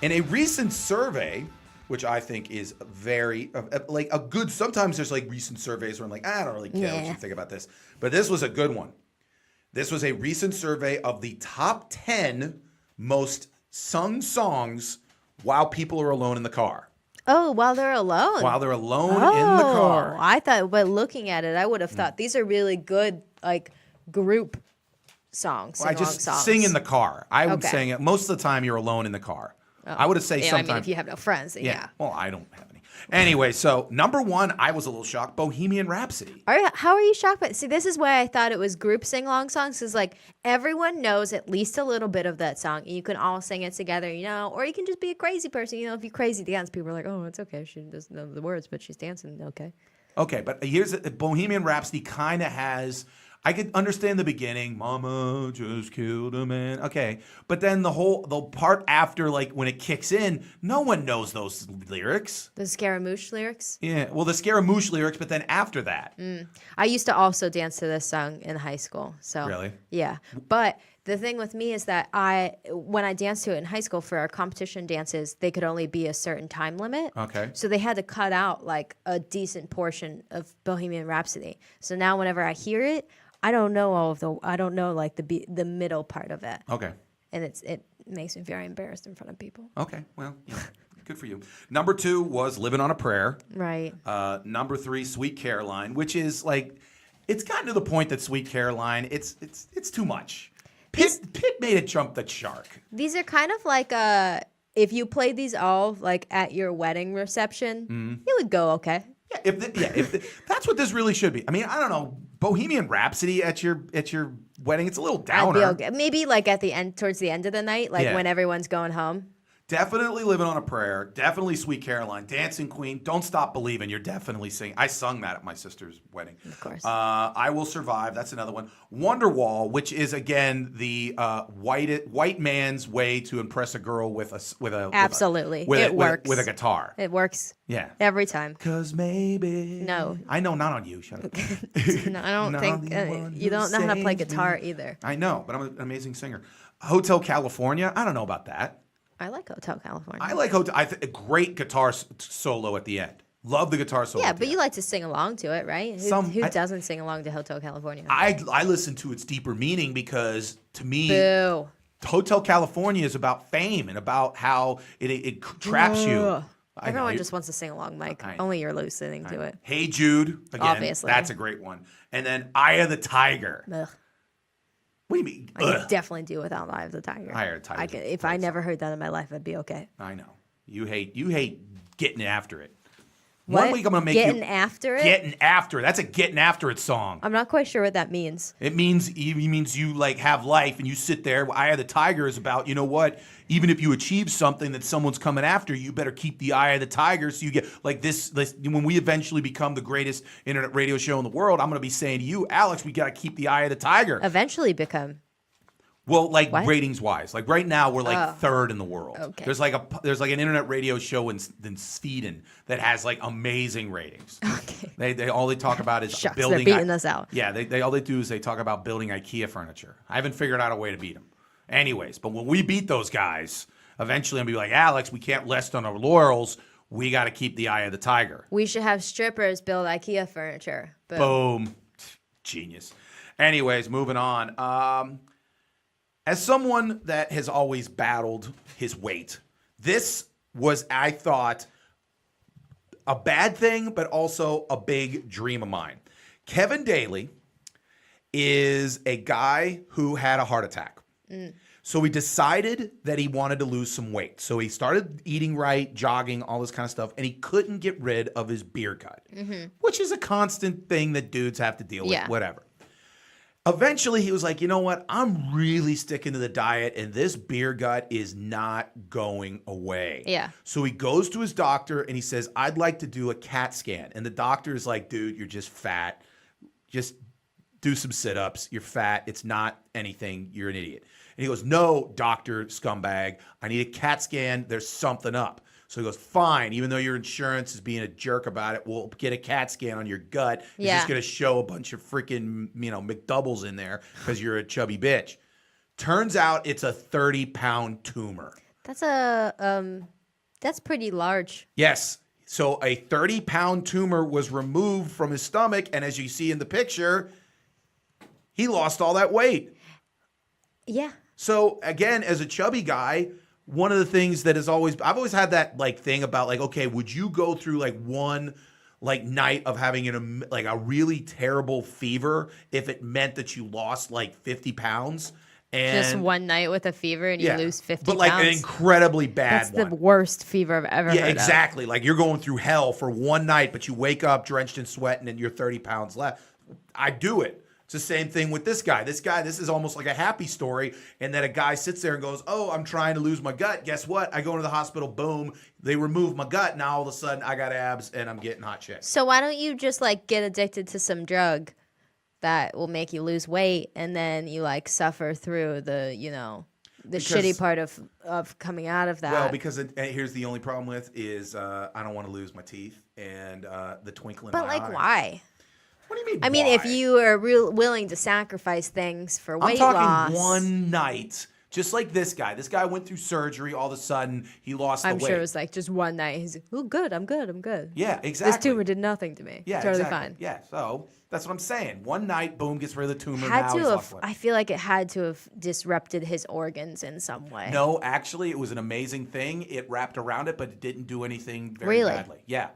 In a recent survey, which I think is very, like a good, sometimes there's like recent surveys where I'm like, I don't really care what you think about this. But this was a good one. This was a recent survey of the top 10 most sung songs while people are alone in the car.
Oh, while they're alone.
While they're alone in the car.
I thought, but looking at it, I would have thought these are really good, like group songs.
Well, I just
songs.
sing in the car. I would
Okay.
sing it. Most of the time, you're alone in the car. I would have say
Yeah, I
sometimes.
mean, if you have no friends, then yeah.
Well, I don't have any. Anyway, so number one, I was a little shocked. Bohemian Rhapsody.
How are you shocked? But see, this is why I thought it was group sing along songs. Is like everyone knows at least a little bit of that song, and you can all sing it together, or you can just be a crazy person. If you crazy dance, people are like, oh, it's okay. She doesn't know the words, but she's dancing. Okay.
Okay, but here's Bohemian Rhapsody kind of has. I could understand the beginning. Mama just killed a man. Okay, but then the part after, like when it kicks in, no one knows those lyrics.
The Scaramouche lyrics.
Yeah, well, the Scaramouche lyrics, but then after that,
I used to also dance to this song in high school. So
Really?
yeah. But the thing with me is that when I danced to it in high school for our competition dances, they could only be a certain time limit.
Okay.
So they had to cut out like a decent portion of Bohemian Rhapsody. So now whenever I hear it, I don't know I don't know like the middle part of it.
okay.
And it makes me very embarrassed in front of people.
Okay, well, good for you. Number 2 was Living on a Prayer.
Right.
Number 3, Sweet Caroline, which is like, it's gotten to the point that Sweet Caroline, it's too much. Pitt made it jump the shark.
These are kind of like if you played these all like at your wedding reception, it would go okay.
Yeah, that's what this really should be. I mean, I don't know, Bohemian Rhapsody at your wedding, it's a little
I'd
downer.
be okay. Maybe like at the end, towards the end of the night, like
Yeah.
when everyone's going home.
Definitely Living on a Prayer. Definitely Sweet Caroline. Dancing Queen. Don't Stop Believing. You're definitely singing. I sung that at my sister's wedding.
Of course.
I Will Survive. That's another one. Wonderwall, which is again the white man's way to impress a girl with a
Absolutely.
with
It works.
with a guitar.
It works
Yeah.
every time.
'Cause maybe.
No.
I know, not on you. Shut up.
No, I don't
Not
think
the one
you
who
don't know how to play
saves
guitar
me.
either.
I know, but I'm an amazing singer. Hotel California. I don't know about that.
I like Hotel California.
I like Hotel. A great guitar solo at the end. Love the guitar solo.
Yeah,
at the
but you
end.
like to sing along to it, right? Who doesn't sing along to Hotel California?
I listen to its deeper meaning because to me,
Boo.
Hotel California is about fame and about how it traps you.
Ugh.
I know,
Everyone just wants to sing along, Mike.
I know.
Only you're listening to it.
Hey Jude, again,
Obviously.
that's a great one. And then Eye of the Tiger.
Ugh.
What do you mean?
I
Ugh.
could definitely do without Eye of the Tiger.
Eye of the Tiger's
I could,
a
if
great
I never heard that in my life, I'd be okay.
I know. You hate getting after it.
What?
One week I'm gonna make
Getting
you
after it?
Getting after it. That's a getting after it song.
I'm not quite sure what that means.
It means you like have life and you sit there. Eye of the Tiger is about, you know what? Even if you achieve something that someone's coming after, you better keep the eye of the tiger. So you get like this when we eventually become the greatest internet radio show in the world, I'm going to be saying to you, Alex, we got to keep the eye of the tiger.
Eventually become.
Well, like
What?
ratings wise, like right now we're like third in the world.
Okay.
There's like an internet radio show in Sweden that has like amazing ratings.
Okay.
They all they talk about is
Shucks,
building.
they're beating us out.
Yeah, they all they do is they talk about building IKEA furniture. I haven't figured out a way to beat them. Anyways, but when we beat those guys, eventually I'm gonna be like, Alex, we can't rest on our laurels. We got to keep the eye of the tiger.
We should have strippers build IKEA furniture. Boom.
Boom. Genius. Anyways, moving on. As someone that has always battled his weight, this was, I thought, a bad thing, but also a big dream of mine. Kevin Daly is a guy who had a heart attack. So he decided that he wanted to lose some weight. So he started eating right, jogging, all this kind of stuff, and he couldn't get rid of his beer gut, which is a constant thing that dudes have to deal with,
Yeah.
whatever. Eventually, he was like, you know what? I'm really sticking to the diet, and this beer gut is not going away.
Yeah.
So he goes to his doctor, and he says, I'd like to do a CAT scan. And the doctor is like, dude, you're just fat. Just do some sit-ups. You're fat. It's not anything. You're an idiot. And he goes, no, doctor scumbag. I need a CAT scan. There's something up. So he goes, fine, even though your insurance is being a jerk about it, we'll get a CAT scan on your gut. It's
Yeah.
just going to show a bunch of freaking, McDoubles in there because you're a chubby bitch. Turns out it's a 30-pound tumor.
That's that's pretty large.
Yes. So a 30-pound tumor was removed from his stomach, and as you see in the picture, he lost all that weight.
Yeah.
So again, as a chubby guy, one of the things that I've always had that like thing about like, okay, would you go through like one like night of having a really terrible fever if it meant that you lost like 50 pounds? And
Just one night with a fever and you lose 50
but like
pounds.
an incredibly bad
That's
one.
the worst fever I've ever heard of.
Exactly. Like you're going through hell for one night, but you wake up drenched in sweat and you're 30 pounds less. I do it. It's the same thing with this guy. This is almost like a happy story. And then a guy sits there and goes, oh, I'm trying to lose my gut. Guess what? I go into the hospital. Boom. They remove my gut. Now all of a sudden I got abs and I'm getting hot chicks.
So why don't you just like get addicted to some drug that will make you lose weight, and then you like suffer through the shitty part of coming out of that?
Well, because here's the only problem with is I don't want to lose my teeth and the twinkle in my eye.
But like, why?
What do you mean?
I mean,
why?
if you are willing to sacrifice things for
I'm
weight
talking
loss,
one night, just like this guy. This guy went through surgery. All of a sudden, he lost the
I'm
weight.
sure it was like just one night. He's like, "Oh, good, I'm good, I'm good."
Yeah, exactly.
This tumor did nothing to me.
Yeah,
totally
exactly.
fine.
Yeah, so that's what I'm saying. One night, boom, gets rid of the tumor.
Had
now
to
he's
have.
lost weight.
I feel like it had to have disrupted his organs in some way.
No, actually, it was an amazing thing. It wrapped around it, but it didn't do anything very
Really?
badly. Yeah.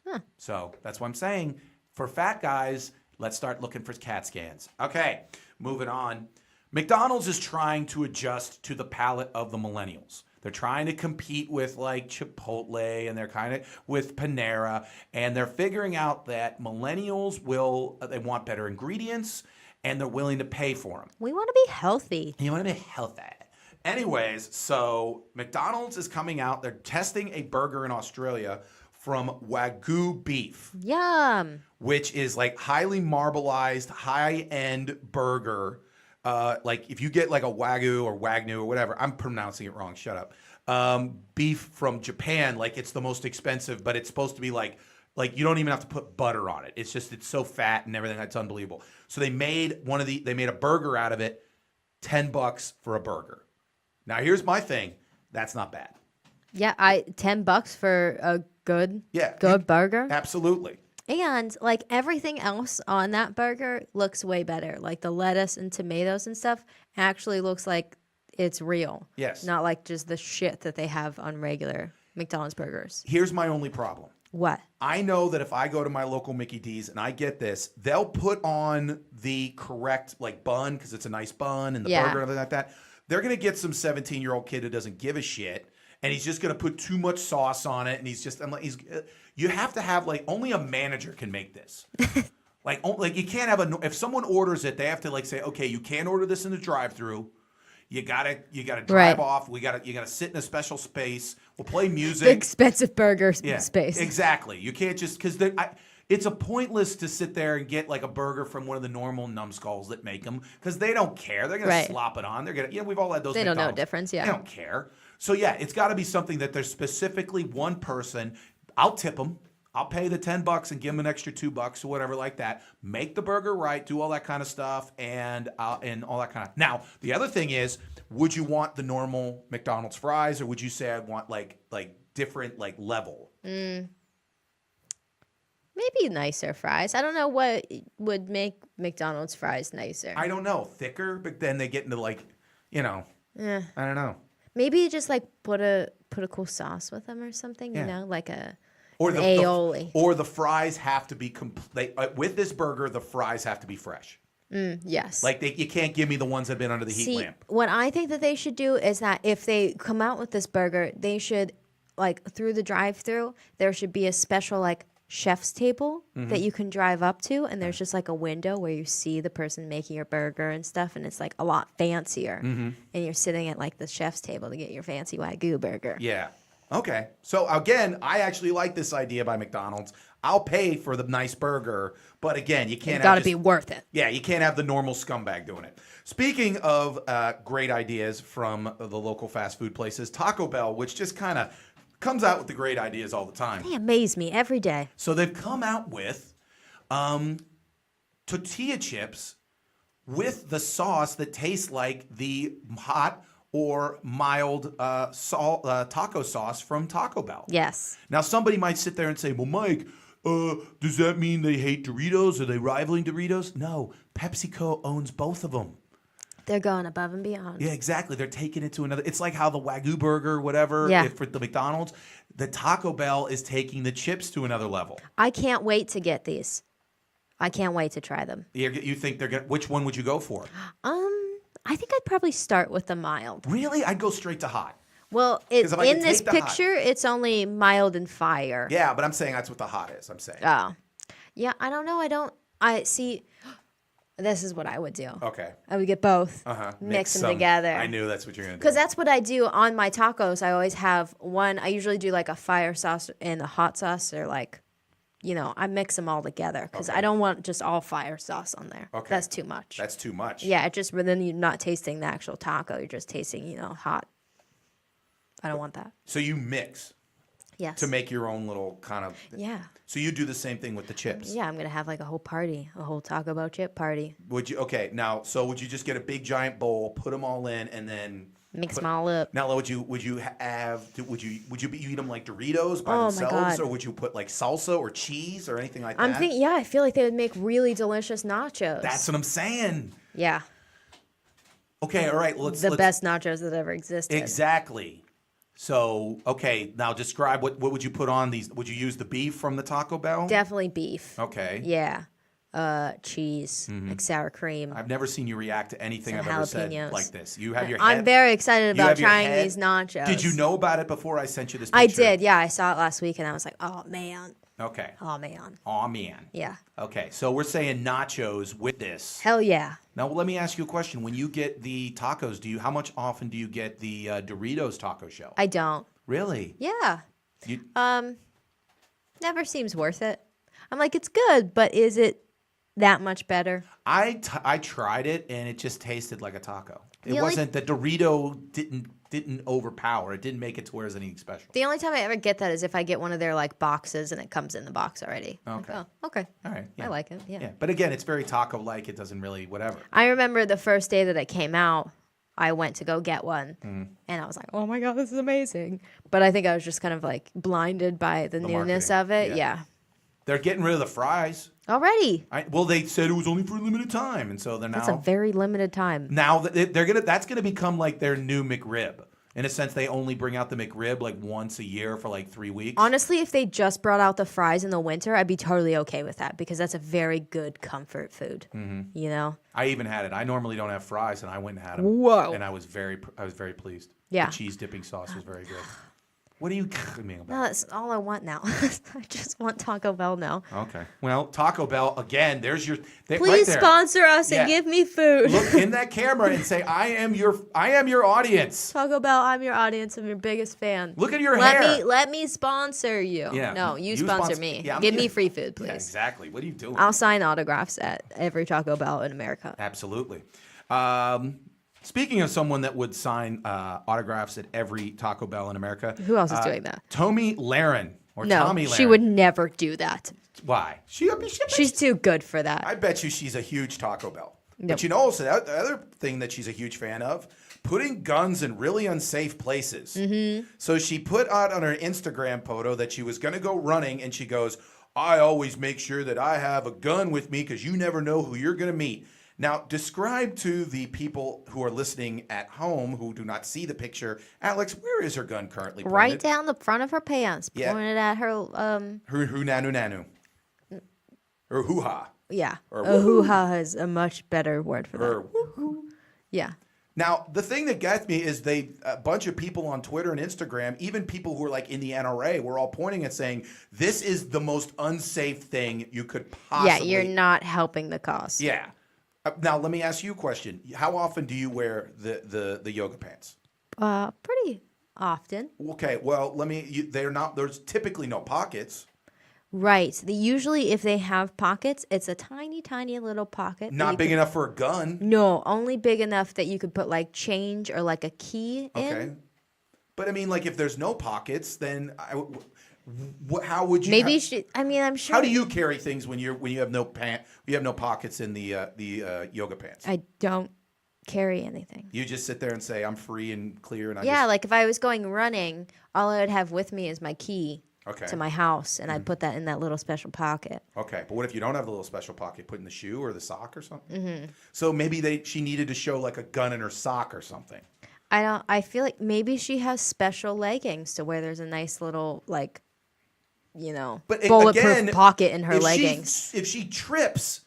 Huh.
So that's what I'm saying. For fat guys, let's start looking for CAT scans. Okay, moving on. McDonald's is trying to adjust to the palate of the millennials. They're trying to compete with like Chipotle and they're kind of with Panera, and they're figuring out that millennials they want better ingredients and they're willing to pay for them.
We want to be healthy.
You want to be healthy. Anyways, so McDonald's is coming out. They're testing a burger in Australia from Wagyu beef,
Yum.
which is like highly marbleized, high-end burger. Like if you get like a Wagyu or Wagyu or whatever, I'm pronouncing it wrong. Shut up. Beef from Japan, like it's the most expensive, but it's supposed to be like you don't even have to put butter on it. It's so fat and everything. That's unbelievable. So they made a burger out of it, $10 for a burger. Now here's my thing. That's not bad.
Yeah, $10 for a good burger.
Absolutely.
And like everything else on that burger looks way better. Like the lettuce and tomatoes and stuff actually looks like it's real.
Yes.
Not like just the shit that they have on regular McDonald's burgers.
Here's my only problem.
What?
I know that if I go to my local Mickey D's and I get this, they'll put on the correct like bun because it's a nice bun and the burger and everything like that. They're going to get some 17-year-old kid who doesn't give a shit. And he's just going to put too much sauce on it. And you have to have like, only a manager can make this. like you can't have if someone orders it, they have to like say, okay, you can't order this in the drive-through. You gotta drive off. You gotta sit in a special space. We'll play music.
Big expensive burger space.
Exactly. You can't just, because it's a pointless to sit there and get like a burger from one of the normal numbskulls that make them because they don't care. They're going to slop it on. They're going to, we've all had those.
They don't know
McDonald's.
difference. Yeah.
They don't care. So yeah, it's got to be something that there's specifically one person. I'll tip them. I'll pay the $10 and give them an extra $2 or whatever like that. Make the burger right, do all that kind of stuff, and all that kind of. Now the other thing is, would you want the normal McDonald's fries, or would you say I want like different like level?
Maybe nicer fries. I don't know what would make McDonald's fries nicer.
I don't know, thicker, but then they get into like, I don't know.
Maybe just like put a cool sauce with them or something.
Yeah.
Like a.
Or the
aioli.
Or the fries have to be complete. With this burger, the fries have to be fresh.
Yes.
Like you can't give me the ones that have been under the heat lamp.
What I think that they should do is that if they come out with this burger, they should like through the drive-through, there should be a special like chef's table that you can drive up to, and there's just like a window where you see the person making your burger and stuff, and it's like a lot fancier. And you're sitting at like the chef's table to get your fancy Wagyu burger.
Yeah. Okay. So again, I actually like this idea by McDonald's. I'll pay for the nice burger, but again, you can't.
It's got to be worth it.
Yeah, you can't have the normal scumbag doing it. Speaking of great ideas from the local fast food places, Taco Bell, which just kind of comes out with the great ideas all the time.
They amaze me every day.
So they've come out with tortilla chips with the sauce that tastes like the hot or mild taco sauce from Taco Bell.
Yes.
Now, somebody might sit there and say, well, Mike, does that mean they hate Doritos? Are they rivaling Doritos? No, PepsiCo owns both of them.
They're going above and beyond.
Yeah, exactly. They're taking it to another. It's like how the Wagyu burger, whatever,
Yeah.
for the McDonald's, the Taco Bell is taking the chips to another level.
I can't wait to get these. I can't wait to try them.
You think they're gonna? Which one would you go for?
I think I'd probably start with the mild.
Really? I'd go straight to hot.
Well,
'Cause if I
in
could
this
take the hot-
picture, it's only mild and fire.
Yeah, but I'm saying that's what the hot is. I'm saying.
Oh. Yeah, I don't know. I see. This is what I would do.
Okay.
I would get both,
Uh-huh.
mix them
some-
together.
I knew that's what you're gonna do.
Because that's what I do on my tacos. I always have one. I usually do like a fire sauce and a hot sauce, or like, I mix them all together because I don't want just all fire sauce on there.
Okay.
That's too much.
That's too much.
Yeah, but then you're not tasting the actual taco. You're just tasting, hot. I don't want that.
So you mix
Yes.
to make your own little kind of.
Yeah.
So you do the same thing with the chips.
Yeah, I'm gonna have like a whole party, a whole Taco Bell chip party.
Would you? Okay. Now, so would you just get a big giant bowl, put them all in, and then
Mix them all up.
Now, would you eat them like Doritos by
Oh, my
themselves,
God.
or would you put like salsa or cheese or anything like
I'm
that?
thinking, yeah, I feel like they would make really delicious nachos.
That's what I'm saying.
Yeah,
Okay, all right. Let's
the best nachos that ever existed.
Exactly. So, okay, now describe what would you put on these? Would you use the beef from the Taco Bell?
Definitely beef.
Okay.
Yeah. Cheese, like sour cream.
I've never seen you react to anything
Some
I've ever said
jalapenos.
like this. You have your
I'm
head.
very excited
you
about
have your
trying
head-
these nachos.
Did you know about it before I sent you this picture?
I did. Yeah, I saw it last week, and I was like, oh man,
Okay.
oh man,
Aw, man.
yeah,
Okay, so we're saying nachos with this.
hell yeah.
Now, let me ask you a question. When you get the tacos, how much often do you get the Doritos taco shell?
I don't.
Really?
Yeah.
You,
Never seems worth it. I'm like, it's good, but is it that much better?
I tried it and it just tasted like a taco. It
The only-
wasn't the Dorito didn't overpower. It didn't make it to where it's anything special.
The only time I ever get that is if I get one of their like boxes and it comes in the box already. Like,
Okay.
oh, okay.
All right. Yeah.
I like it. Yeah.
Yeah, but again, it's very taco-like. It doesn't really whatever.
I remember the first day that it came out, I went to go get one,
Mm-hmm.
and I was like, "Oh my god, this is amazing!" But I think I was just kind of like blinded by the newness
marketing,
of it.
yeah.
Yeah.
They're getting rid of the fries.
Already,
Well, they said it was only for a limited time, and so they're
that's a
now
very limited time.
that's gonna become like their new McRib. In a sense, they only bring out the McRib like once a year for like 3 weeks.
Honestly, if they just brought out the fries in the winter, I'd be totally okay with that because that's a very good comfort food.
Mm-hmm.
You know?
I even had it. I normally don't have fries, and I went and had them.
Whoa.
And I was very pleased.
Yeah.
The cheese dipping sauce was very good. What are you me about?
No, that's all I want now. I just want Taco Bell now.
Okay. Well, Taco Bell again. There's your right
Please
there.
sponsor us
Yeah.
and give me food.
Look in that camera and say, "I am your audience."
Taco Bell, I'm your audience. I'm your biggest fan.
Look at your hair.
Let me sponsor you.
Yeah.
No, you
You
sponsor
sponsor-
me.
yeah, I'm
Give me
here.
free food, please.
Yeah, exactly. What are you doing?
I'll sign autographs at every Taco Bell in America.
Absolutely. Speaking of someone that would sign autographs at every Taco Bell in America,
Who else is doing that?
Tommy Lahren or
No,
Tommy Lahren.
she would never do that.
Why?
She's too good for that.
I bet you she's a huge Taco Bell.
Nope.
But you know also the other thing that she's a huge fan of, putting guns in really unsafe places. Mm-hmm. So she put out on her Instagram photo that she was going to go running, and she goes, "I always make sure that I have a gun with me because you never know who you're going to meet." Now, describe to the people who are listening at home who do not see the picture, Alex, where is her gun currently pointed?
Right down the front of her pants,
Yeah.
pointed at her.
Her nanu nanu. Or hoo-ha.
Yeah,
Or
a hoo-ha is a much better word for that.
Or woo-hoo.
Yeah.
Now, the thing that gets me is a bunch of people on Twitter and Instagram, even people who are like in the NRA, were all pointing and saying, this is the most unsafe thing you could possibly.
Yeah, you're not helping the cause.
Yeah. Now, let me ask you a question. How often do you wear the yoga pants?
Pretty often.
Okay, well, there's typically no pockets.
Right. Usually, if they have pockets, it's a tiny, tiny little pocket. that
Not
you
big
can-
enough for a gun.
No, only big enough that you could put like change or like a key
Okay.
in.
But I mean, like, if there's no pockets, then how would you?
Maybe
how,
I'm sure.
How do you carry things when you have no pockets in the yoga pants?
I don't carry anything.
You just sit there and say, "I'm free and clear," and
Yeah, like if I was going running, all I would have with me is my key
Okay.
to my house, and I'd put that in that little special pocket.
Okay, but what if you don't have the little special pocket? Put in the shoe or the sock or something? Mm-hmm. So maybe she needed to show like a gun in her sock or something.
I feel like maybe she has special leggings to where there's a nice little like,
But
bulletproof
again,
pocket in her
if
leggings.
If she trips,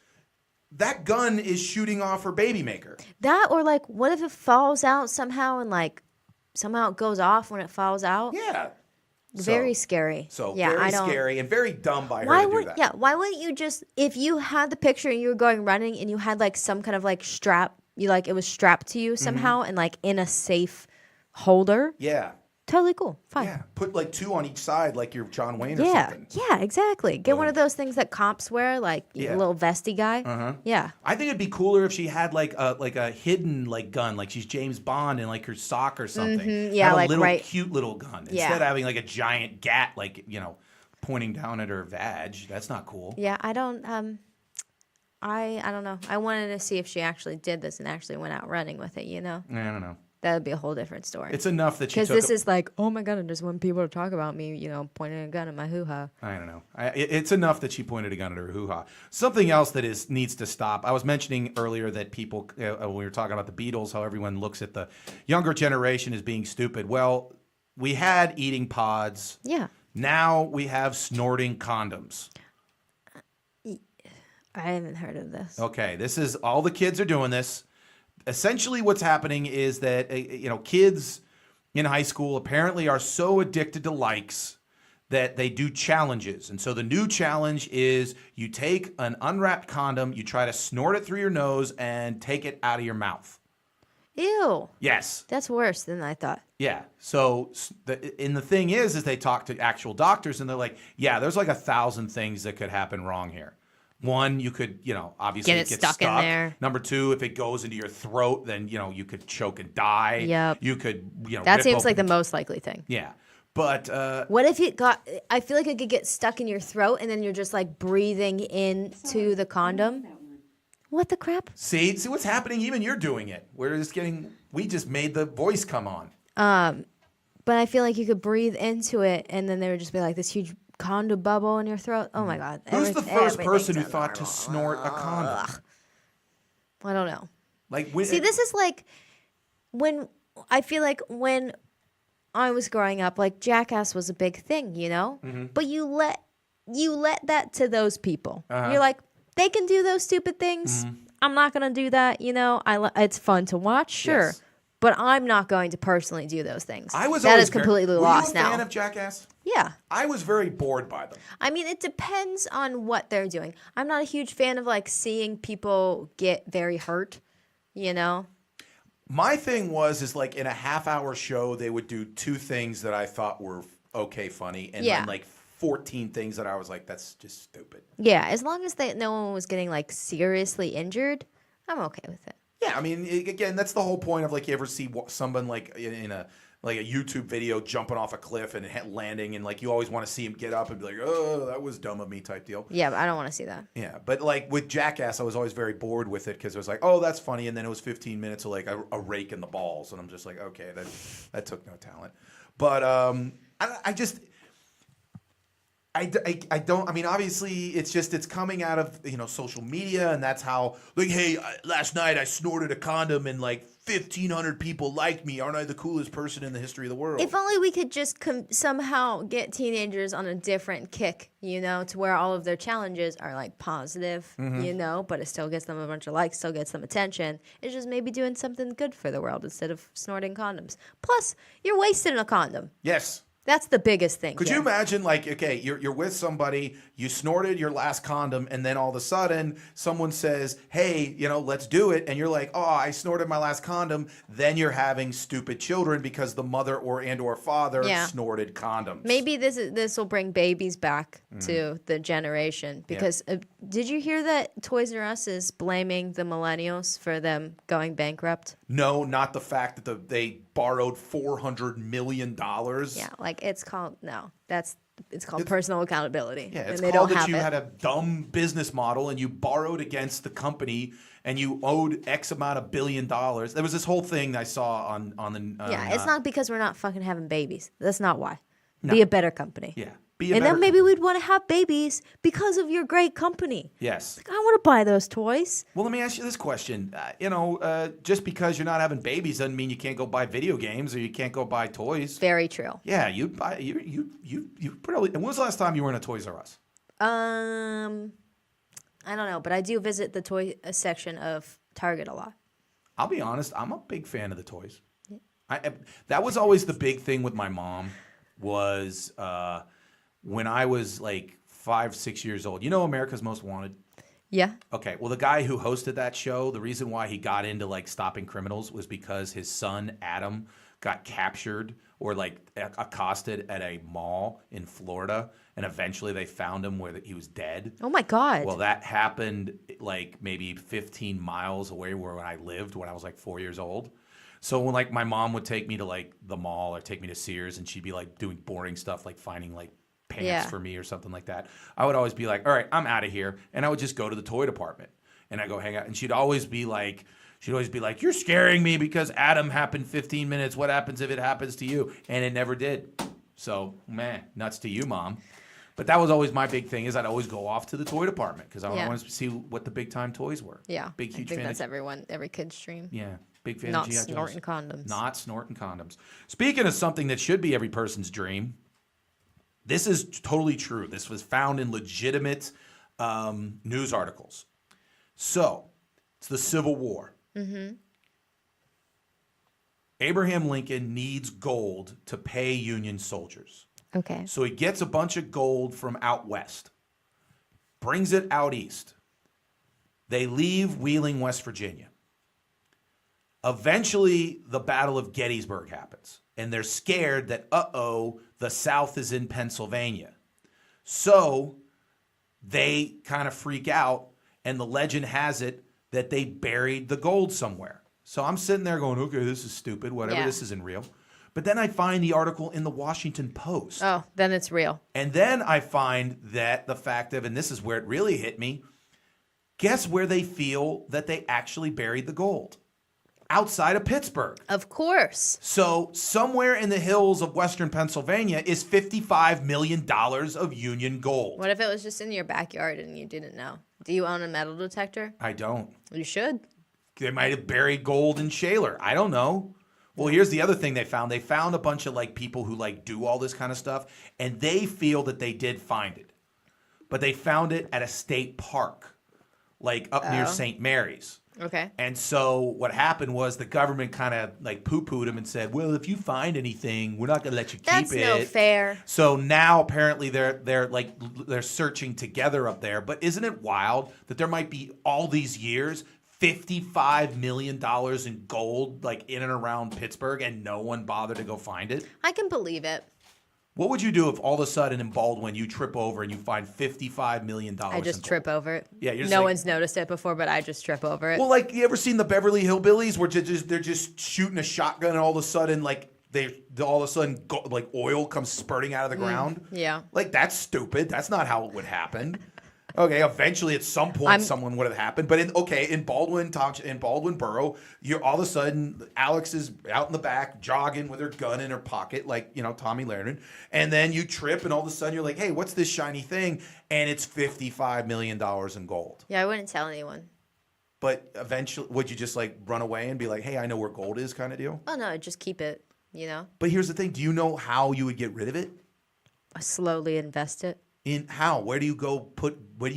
that gun is shooting off her baby maker.
That, or like, what if it falls out somehow and like somehow it goes off when it falls out?
Yeah.
Very scary.
So
yeah,
very
I don't.
scary and very dumb by her
Why
to do
would
that.
yeah? Why wouldn't you just, if you had the picture and you were going running and you had like some kind of like strap, it was strapped to you somehow and like in a safe holder?
Yeah.
Totally cool. Fine.
Yeah. Put like 2 on each side like you're John Wayne or
Yeah,
something.
yeah, exactly. Get one of those things that cops wear, like
Yeah.
a little vesty guy. Yeah.
I think it'd be cooler if she had like a hidden like gun, like she's James Bond in like her sock or something.
Yeah,
Have a
like
little
right-
cute little gun
Yeah.
instead of having like a giant gat, like pointing down at her vag. That's not cool.
Yeah, I don't know. I wanted to see if she actually did this and actually went out running with it,
I don't know.
That would be a whole different story.
It's enough that she
Because
took.
this is like, oh my God, I just want people to talk about me, pointing a gun at my hoo-ha.
I don't know. It's enough that she pointed a gun at her hoo-ha. Something else that needs to stop. I was mentioning earlier that people, when we were talking about the Beatles, how everyone looks at the younger generation as being stupid. Well, we had eating pods.
Yeah.
Now we have snorting condoms.
I haven't heard of this.
Okay, this is all the kids are doing this. Essentially, what's happening is that kids in high school apparently are so addicted to likes that they do challenges. And so the new challenge is you take an unwrapped condom, you try to snort it through your nose, and take it out of your mouth.
Ew.
Yes.
That's worse than I thought.
Yeah. So the thing is they talk to actual doctors, and they're like, yeah, there's like 1,000 things that could happen wrong here. One, you could, obviously
Get it stuck in there.
Number 2, if it goes into your throat, then, you could choke and die.
Yep.
You could,
That
rip
seems like the
open-
most likely thing.
Yeah. But,
What if it got, I feel like it could get stuck in your throat and then you're just like breathing into the condom. What the crap?
see what's happening? Even you're doing it. We just made the voice come on.
But I feel like you could breathe into it and then there would just be like this huge condom bubble in your throat. Oh my God.
Who's the first person who
everything's
thought to
abnormal.
snort a condom?
I don't know.
Like,
See, this is like when I feel like when I was growing up, like Jackass was a big thing, But you let that to those people. You're like, they can do those stupid things. I'm not gonna do that. It's fun to watch, sure,
Yes.
but I'm not going to personally do those things.
I was
that
always
is completely
were
lost
you a fan
now.
of Jackass?
Yeah.
I was very bored by them.
I mean, it depends on what they're doing. I'm not a huge fan of like seeing people get very hurt,
My thing is like in a half-hour show, they would do 2 things that I thought were okay, funny, and
Yeah.
then like 14 things that I was like, that's just stupid.
Yeah, as long as no one was getting like seriously injured, I'm okay with it.
Yeah, I mean, again, that's the whole point of like you ever see someone like in a YouTube video jumping off a cliff and landing, and like you always want to see him get up and be like, oh, that was dumb of me type deal.
Yeah, but I don't want to see that.
Yeah, but like with Jackass, I was always very bored with it because it was like, oh, that's funny, and then it was 15 minutes of like a rake in the balls, and I'm just like, okay, that took no talent. But I don't. I mean, obviously, it's coming out of social media, and that's how like, hey, last night I snorted a condom and like 1,500 people liked me. Aren't I the coolest person in the history of the world?
If only we could just somehow get teenagers on a different kick, to where all of their challenges are like positive, but it still gets them a bunch of likes, still gets them attention. It's just maybe doing something good for the world instead of snorting condoms. Plus, you're wasting a condom.
Yes.
That's the biggest thing.
Could you imagine, like, okay, you're with somebody, you snorted your last condom, and then all of a sudden someone says, hey, let's do it, and you're like, oh, I snorted my last condom. Then you're having stupid children because the mother or father snorted condoms.
Maybe this will bring babies back to the generation because did you hear that Toys R Us is blaming the millennials for them going bankrupt?
No, not the fact that they borrowed $400 million.
Yeah, like it's called personal accountability.
Yeah, it's
and they
called
don't
that
have
you
it.
had a dumb business model and you borrowed against the company and you owed X amount of $1 billion. There was this whole thing I saw on the
it's not because we're not fucking having babies. That's not why. Be a better company.
Yeah. Be a
And
better
then maybe we'd want to have babies because of your great company.
Yes.
Like, I want to buy those toys.
Well, let me ask you this question. Just because you're not having babies doesn't mean you can't go buy video games or you can't go buy toys.
Very true.
Yeah, you buy you probably. And when was the last time you were in a Toys R Us?
I don't know, but I do visit the toy section of Target a lot.
I'll be honest. I'm a big fan of the toys. That was always the big thing with my mom. Was when I was like 5, 6 years old. You know, America's Most Wanted.
Yeah.
Okay, well, the guy who hosted that show, the reason why he got into like stopping criminals was because his son Adam got captured or like accosted at a mall in Florida, and eventually they found him where he was dead.
Oh my God.
Well, that happened like maybe 15 miles away where I lived when I was like 4 years old. So when like my mom would take me to like the mall or take me to Sears, and she'd be like doing boring stuff like finding like pants for me or something like that, I would always be like, all right, I'm out of here. And I would just go to the toy department and I go hang out. And she'd always be like, you're scaring me because Adam happened 15 minutes. What happens if it happens to you? And it never did. So, man, nuts to you, Mom. But that was always my big thing, is I'd always go off to the toy department because I wanted to see what the big time toys were.
Yeah.
Big, huge
I think
fan
that's
of,
every kid's dream.
yeah. Big fan
Not
of G.I. Joes.
snorting condoms.
Not snorting condoms. Speaking of something that should be every person's dream, this is totally true. This was found in legitimate news articles. So, it's the Civil War. Mm-hmm. Abraham Lincoln needs gold to pay Union soldiers.
Okay.
So he gets a bunch of gold from out west, brings it out east. They leave Wheeling, West Virginia. Eventually, the Battle of Gettysburg happens, and they're scared that, the South is in Pennsylvania. So they kind of freak out, and the legend has it that they buried the gold somewhere. So I'm sitting there going, okay, this is stupid, whatever, this isn't real. But then I find the article in the Washington Post.
Oh, then it's real.
And then I find that the fact of, and this is where it really hit me, guess where they feel that they actually buried the gold? Outside of Pittsburgh.
Of course.
So somewhere in the hills of western Pennsylvania is $55 million of Union gold.
What if it was just in your backyard and you didn't know? Do you own a metal detector?
I don't.
You should.
They might have buried gold in Shaler. I don't know. Well, here's the other thing they found. They found a bunch of like people who like do all this kind of stuff, and they feel that they did find it. But they found it at a state park, like up near St. Mary's.
Okay.
And so what happened was the government kind of like poo-pooed him and said, well, if you find anything, we're not going to let you keep
That's
it.
no fair.
So now apparently they're searching together up there. But isn't it wild that there might be all these years $55 million in gold like in and around Pittsburgh and no one bothered to go find it?
I can believe it.
What would you do if all of a sudden in Baldwin you trip over and you find $55 million?
I just trip over it.
Yeah, you're just
no
like,
one's noticed it before, but I just trip over it.
well, like, you ever seen the Beverly Hillbillies where they're just shooting a shotgun and all of a sudden, like, like oil comes spurting out of the ground?
Yeah.
Like, that's stupid. That's not how it would happen. Okay, eventually at some point someone would have happened. But in Baldwin Borough, you're all of a sudden Alex is out in the back jogging with her gun in her pocket, like, Tommy Lerner. And then you trip and all of a sudden you're like, hey, what's this shiny thing? And it's $55 million in gold.
Yeah, I wouldn't tell anyone.
But eventually, would you just like run away and be like, hey, I know where gold is kind of deal?
Oh, no, just keep it,
But here's the thing. Do you know how you would get rid of it?
I slowly invest it.
In how? Where do you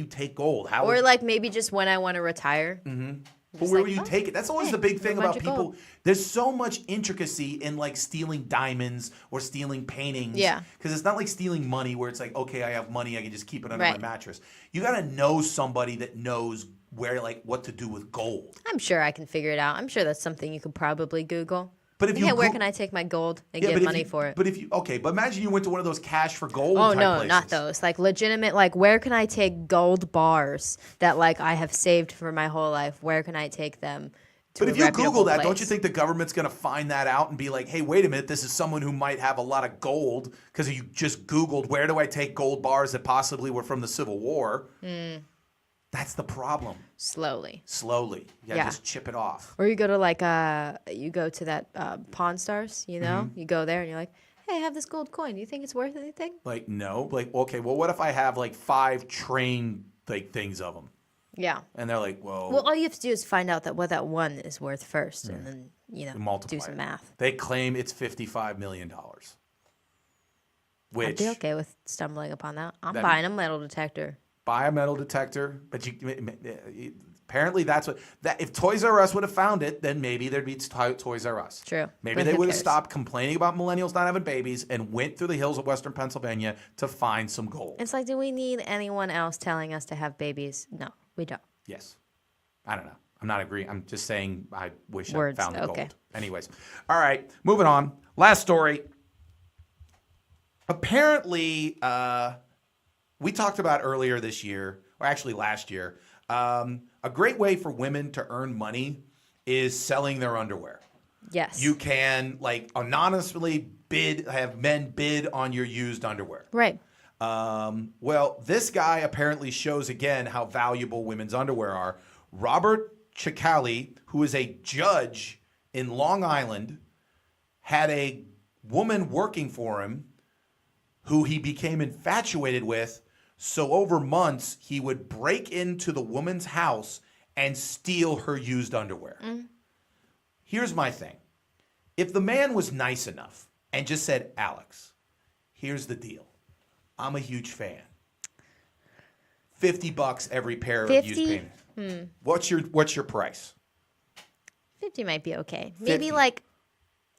take gold? How?
Or like maybe just when I want to retire.
Mm-hmm. But where will you take it? That's always the big thing about people.
Gold.
There's so much intricacy in like stealing diamonds or stealing paintings.
Yeah.
Because it's not like stealing money where it's like, okay, I have money, I can just keep it under my
Right.
mattress. You got to know somebody that knows where, like, what to do with gold.
I'm sure I can figure it out. I'm sure that's something you could probably Google.
But if you
where can I take my gold and get money for it?
But imagine you went to one of those cash for gold.
Oh
type
no,
places.
not those. Like legitimate. Like where can I take gold bars that like I have saved for my whole life? Where can I take them?
But if you Google that, don't you think the government's going to find that out and be like, hey, wait a minute, this is someone who might have a lot of gold because you just Googled, where do I take gold bars that possibly were from the Civil War? That's the problem.
Slowly.
You got to
Yeah.
just chip it off.
Or you go to like you go to that Pawn Stars,
Mm-hmm.
You go there and you're like, hey, I have this gold coin. Do you think it's worth anything?
Like, no. Like, okay, well, what if I have like 5 train like things of them?
Yeah.
And they're like, well,
Well, all you have to do is find out what that one is worth first, and then
multiply
do some
it.
math.
They claim it's $55 million. Which
I'd be okay with stumbling upon that. I'm
That-
buying a metal detector.
buy a metal detector, but apparently that's what that. If Toys R Us would have found it, then maybe there'd be Toys R Us.
True,
Maybe
but
they
who
would have
cares?
stopped complaining about millennials not having babies and went through the hills of Western Pennsylvania to find some gold.
It's like, do we need anyone else telling us to have babies? No, we don't.
Yes. I don't know. I'm not agreeing. I'm just saying I wish
Words,
I found the
okay.
gold. Anyways. All right. Moving on. Last story. Apparently, we talked about earlier this year, or actually last year, a great way for women to earn money is selling their underwear.
Yes.
You can like anonymously have men bid on your used underwear.
Right.
Well, this guy apparently shows again how valuable women's underwear are. Robert Chicali, who is a judge in Long Island, had a woman working for him who he became infatuated with. So over months, he would break into the woman's house and steal her used underwear. Here's my thing. If the man was nice enough and just said, Alex, here's the deal. I'm a huge fan. $50 every pair of used
50?
panties. What's your price?
50 might be okay. Maybe
50.
like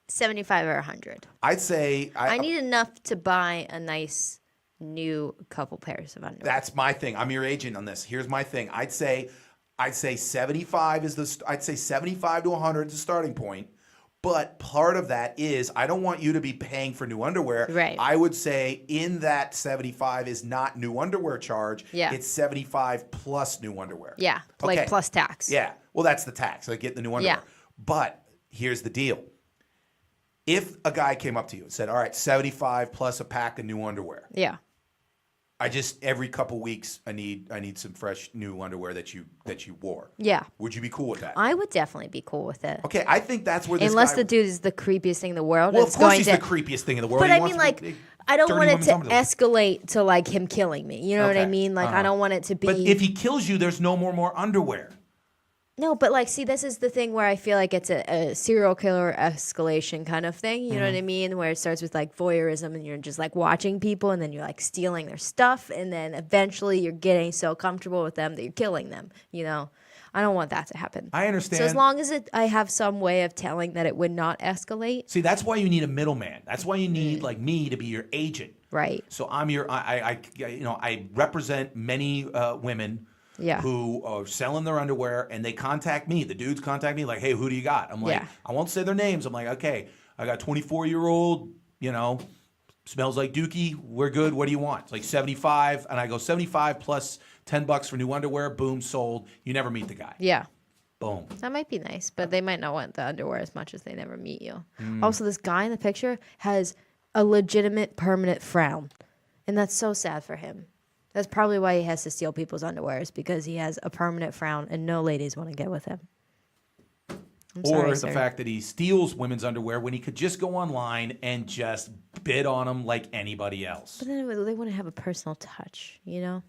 75 or 100.
I'd say
I need enough to buy a nice new couple pairs of underwear.
that's my thing. I'm your agent on this. Here's my thing. I'd say 75 I'd say 75 to 100 is the starting point. But part of that is I don't want you to be paying for new underwear.
Right.
I would say in that 75 is not new underwear charge.
Yeah.
It's 75 plus new underwear.
Yeah,
Okay.
like plus tax.
Yeah. Well, that's the tax. Like get the new underwear.
Yeah.
But here's the deal. If a guy came up to you and said, all right, 75 plus a pack of new underwear.
Yeah.
I just every couple weeks I need some fresh new underwear that you wore.
Yeah.
Would you be cool with that?
I would definitely be cool with it.
Okay, I think that's where this
Unless
guy,
the dude is the creepiest thing in the world.
well, of
it's
course
going
he's
to,
the creepiest thing in the world.
But
He
I
wants
mean,
to
like,
be
I don't
dirty
want it
women's
to
underwear.
escalate to like him killing me. You know what I
Okay.
mean? Like, I don't want it to be.
But if he kills you, there's no more underwear.
No, but like, see, this is the thing where I feel like it's a serial killer escalation kind of thing. You know what I mean? Where it starts with like voyeurism and you're just like watching people and then you're like stealing their stuff. And then eventually you're getting so comfortable with them that you're killing them. You know, I don't want that to happen.
I understand.
So as long as I have some way of telling that it would not escalate,
See, that's why you need a middleman. That's why you need like me to be your agent.
right?
So I'm your I represent many women
Yeah.
who are selling their underwear and they contact me. The dudes contact me like, hey, who do you got? I'm like,
Yeah.
I won't say their names. I'm like, okay, I got 24-year-old, smells like Dookie. We're good. What do you want? It's like 75. And I go 75 plus $10 for new underwear. Boom, sold. You never meet the guy.
Yeah.
Boom.
That might be nice, but they might not want the underwear as much as they never meet you.
Mm.
Also, this guy in the picture has a legitimate permanent frown, and that's so sad for him. That's probably why he has to steal people's underwear, is because he has a permanent frown and no ladies want to get with him. I'm
Or
sorry,
the
sir.
fact that he steals women's underwear when he could just go online and just bid on them like anybody else.
But then they wouldn't have a personal touch, you know?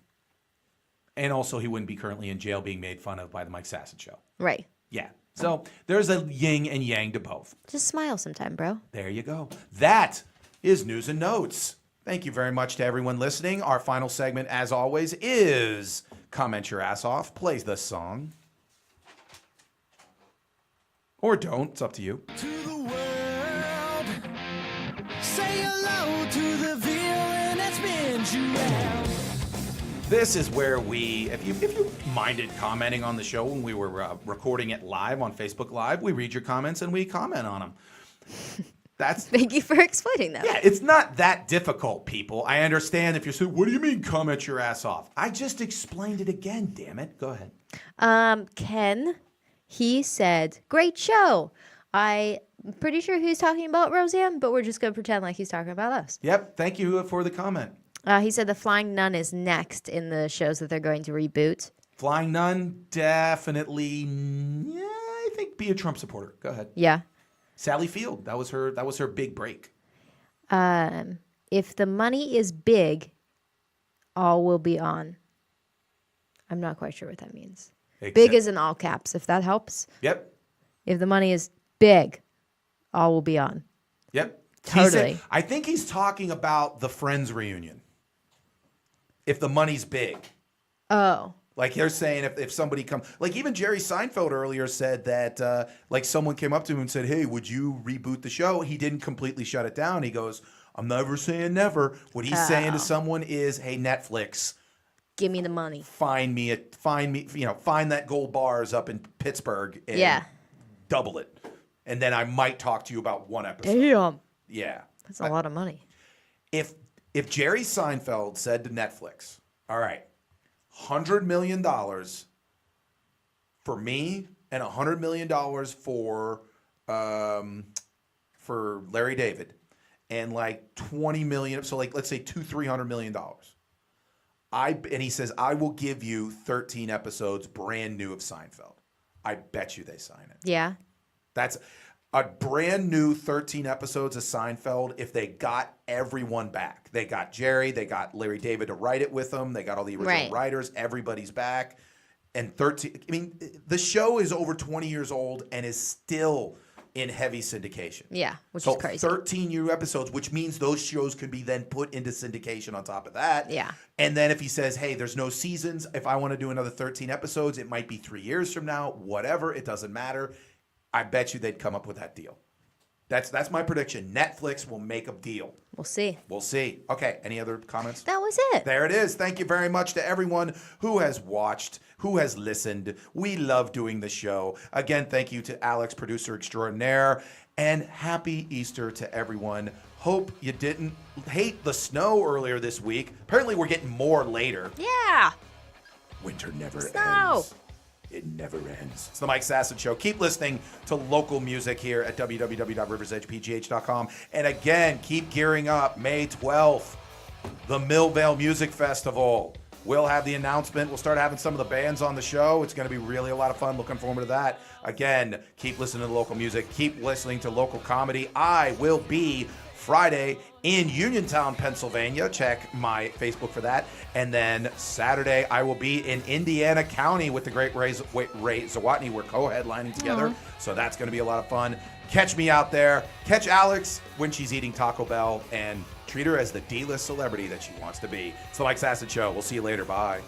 And also, he wouldn't be currently in jail being made fun of by the Mike Sasson Show.
Right.
Yeah. So there's a yin and yang to both.
Just smile sometime, bro.
There you go. That is News and Notes. Thank you very much to everyone listening. Our final segment, as always, is Comment Your Ass Off. Plays the song. Or don't. It's up to you.
To the world, say hello to the villain that spins you out.
This is where we, if you minded commenting on the show when we were recording it live on Facebook Live, we read your comments and we comment on them. That's
Thank you for explaining that.
Yeah, it's not that difficult, people. I understand if you're saying, what do you mean comment your ass off? I just explained it again, damn it. Go ahead.
Ken, he said, great show. I'm pretty sure he's talking about Roseanne, but we're just going to pretend like he's talking about us.
Yep, thank you for the comment.
He said the Flying Nun is next in the shows that they're going to reboot.
Flying Nun, definitely, yeah, I think be a Trump supporter. Go ahead.
Yeah.
Sally Field, that was her big break.
If the money is big, all will be on. I'm not quite sure what that means. Big is in all caps, if that helps.
Yep.
If the money is big, all will be on.
Yep.
Totally.
I think he's talking about the Friends reunion. If the money's big.
Oh.
Like they're saying if somebody comes, like even Jerry Seinfeld earlier said that like someone came up to him and said, hey, would you reboot the show? He didn't completely shut it down. He goes, I'm never saying never. What he's saying to someone is, hey, Netflix,
give me the money.
find me, find that gold bars up in Pittsburgh and double it. And then I might talk to you about one episode.
Damn.
Yeah.
That's a lot of money.
If Jerry Seinfeld said to Netflix, all right, $100 million for me and $100 million for Larry David, and like 20 million, so like let's say $300 million. And he says, I will give you 13 episodes brand new of Seinfeld. I bet you they sign it.
Yeah.
That's a brand new 13 episodes of Seinfeld if they got everyone back. They got Jerry, they got Larry David to write it with them, they got all the original writers, everybody's back. And 13, I mean, the show is over 20 years old and is still in heavy syndication.
Yeah, which is crazy.
13 new episodes, which means those shows can be then put into syndication on top of that.
Yeah.
And then if he says, hey, there's no seasons, if I want to do another 13 episodes, it might be 3 years from now, whatever, it doesn't matter. I bet you they'd come up with that deal. That's my prediction. Netflix will make a deal.
We'll see.
We'll see. Okay, any other comments?
That was it.
There it is. Thank you very much to everyone who has watched, who has listened. We love doing the show. Again, thank you to Alex, producer extraordinaire, and happy Easter to everyone. Hope you didn't hate the snow earlier this week. Apparently, we're getting more later.
Yeah.
Winter never
Snow.
ends. It never ends. It's the Mike Sasson Show. Keep listening to local music here at www.riversedgepgh.com. And again, keep gearing up. May 12th, the Millvale Music Festival. We'll have the announcement. We'll start having some of the bands on the show. It's going to be really a lot of fun. Looking forward to that. Again, keep listening to local music. Keep listening to local comedy. I will be Friday in Uniontown, Pennsylvania. Check my Facebook for that. And then Saturday, I will be in Indiana County with the great Ray Zawatny. We're co-headlining together. So that's going to be a lot of fun. Catch me out there. Catch Alex when she's eating Taco Bell and treat her as the D-list celebrity that she wants to be. It's the Mike Sasson Show. We'll see you later. Bye.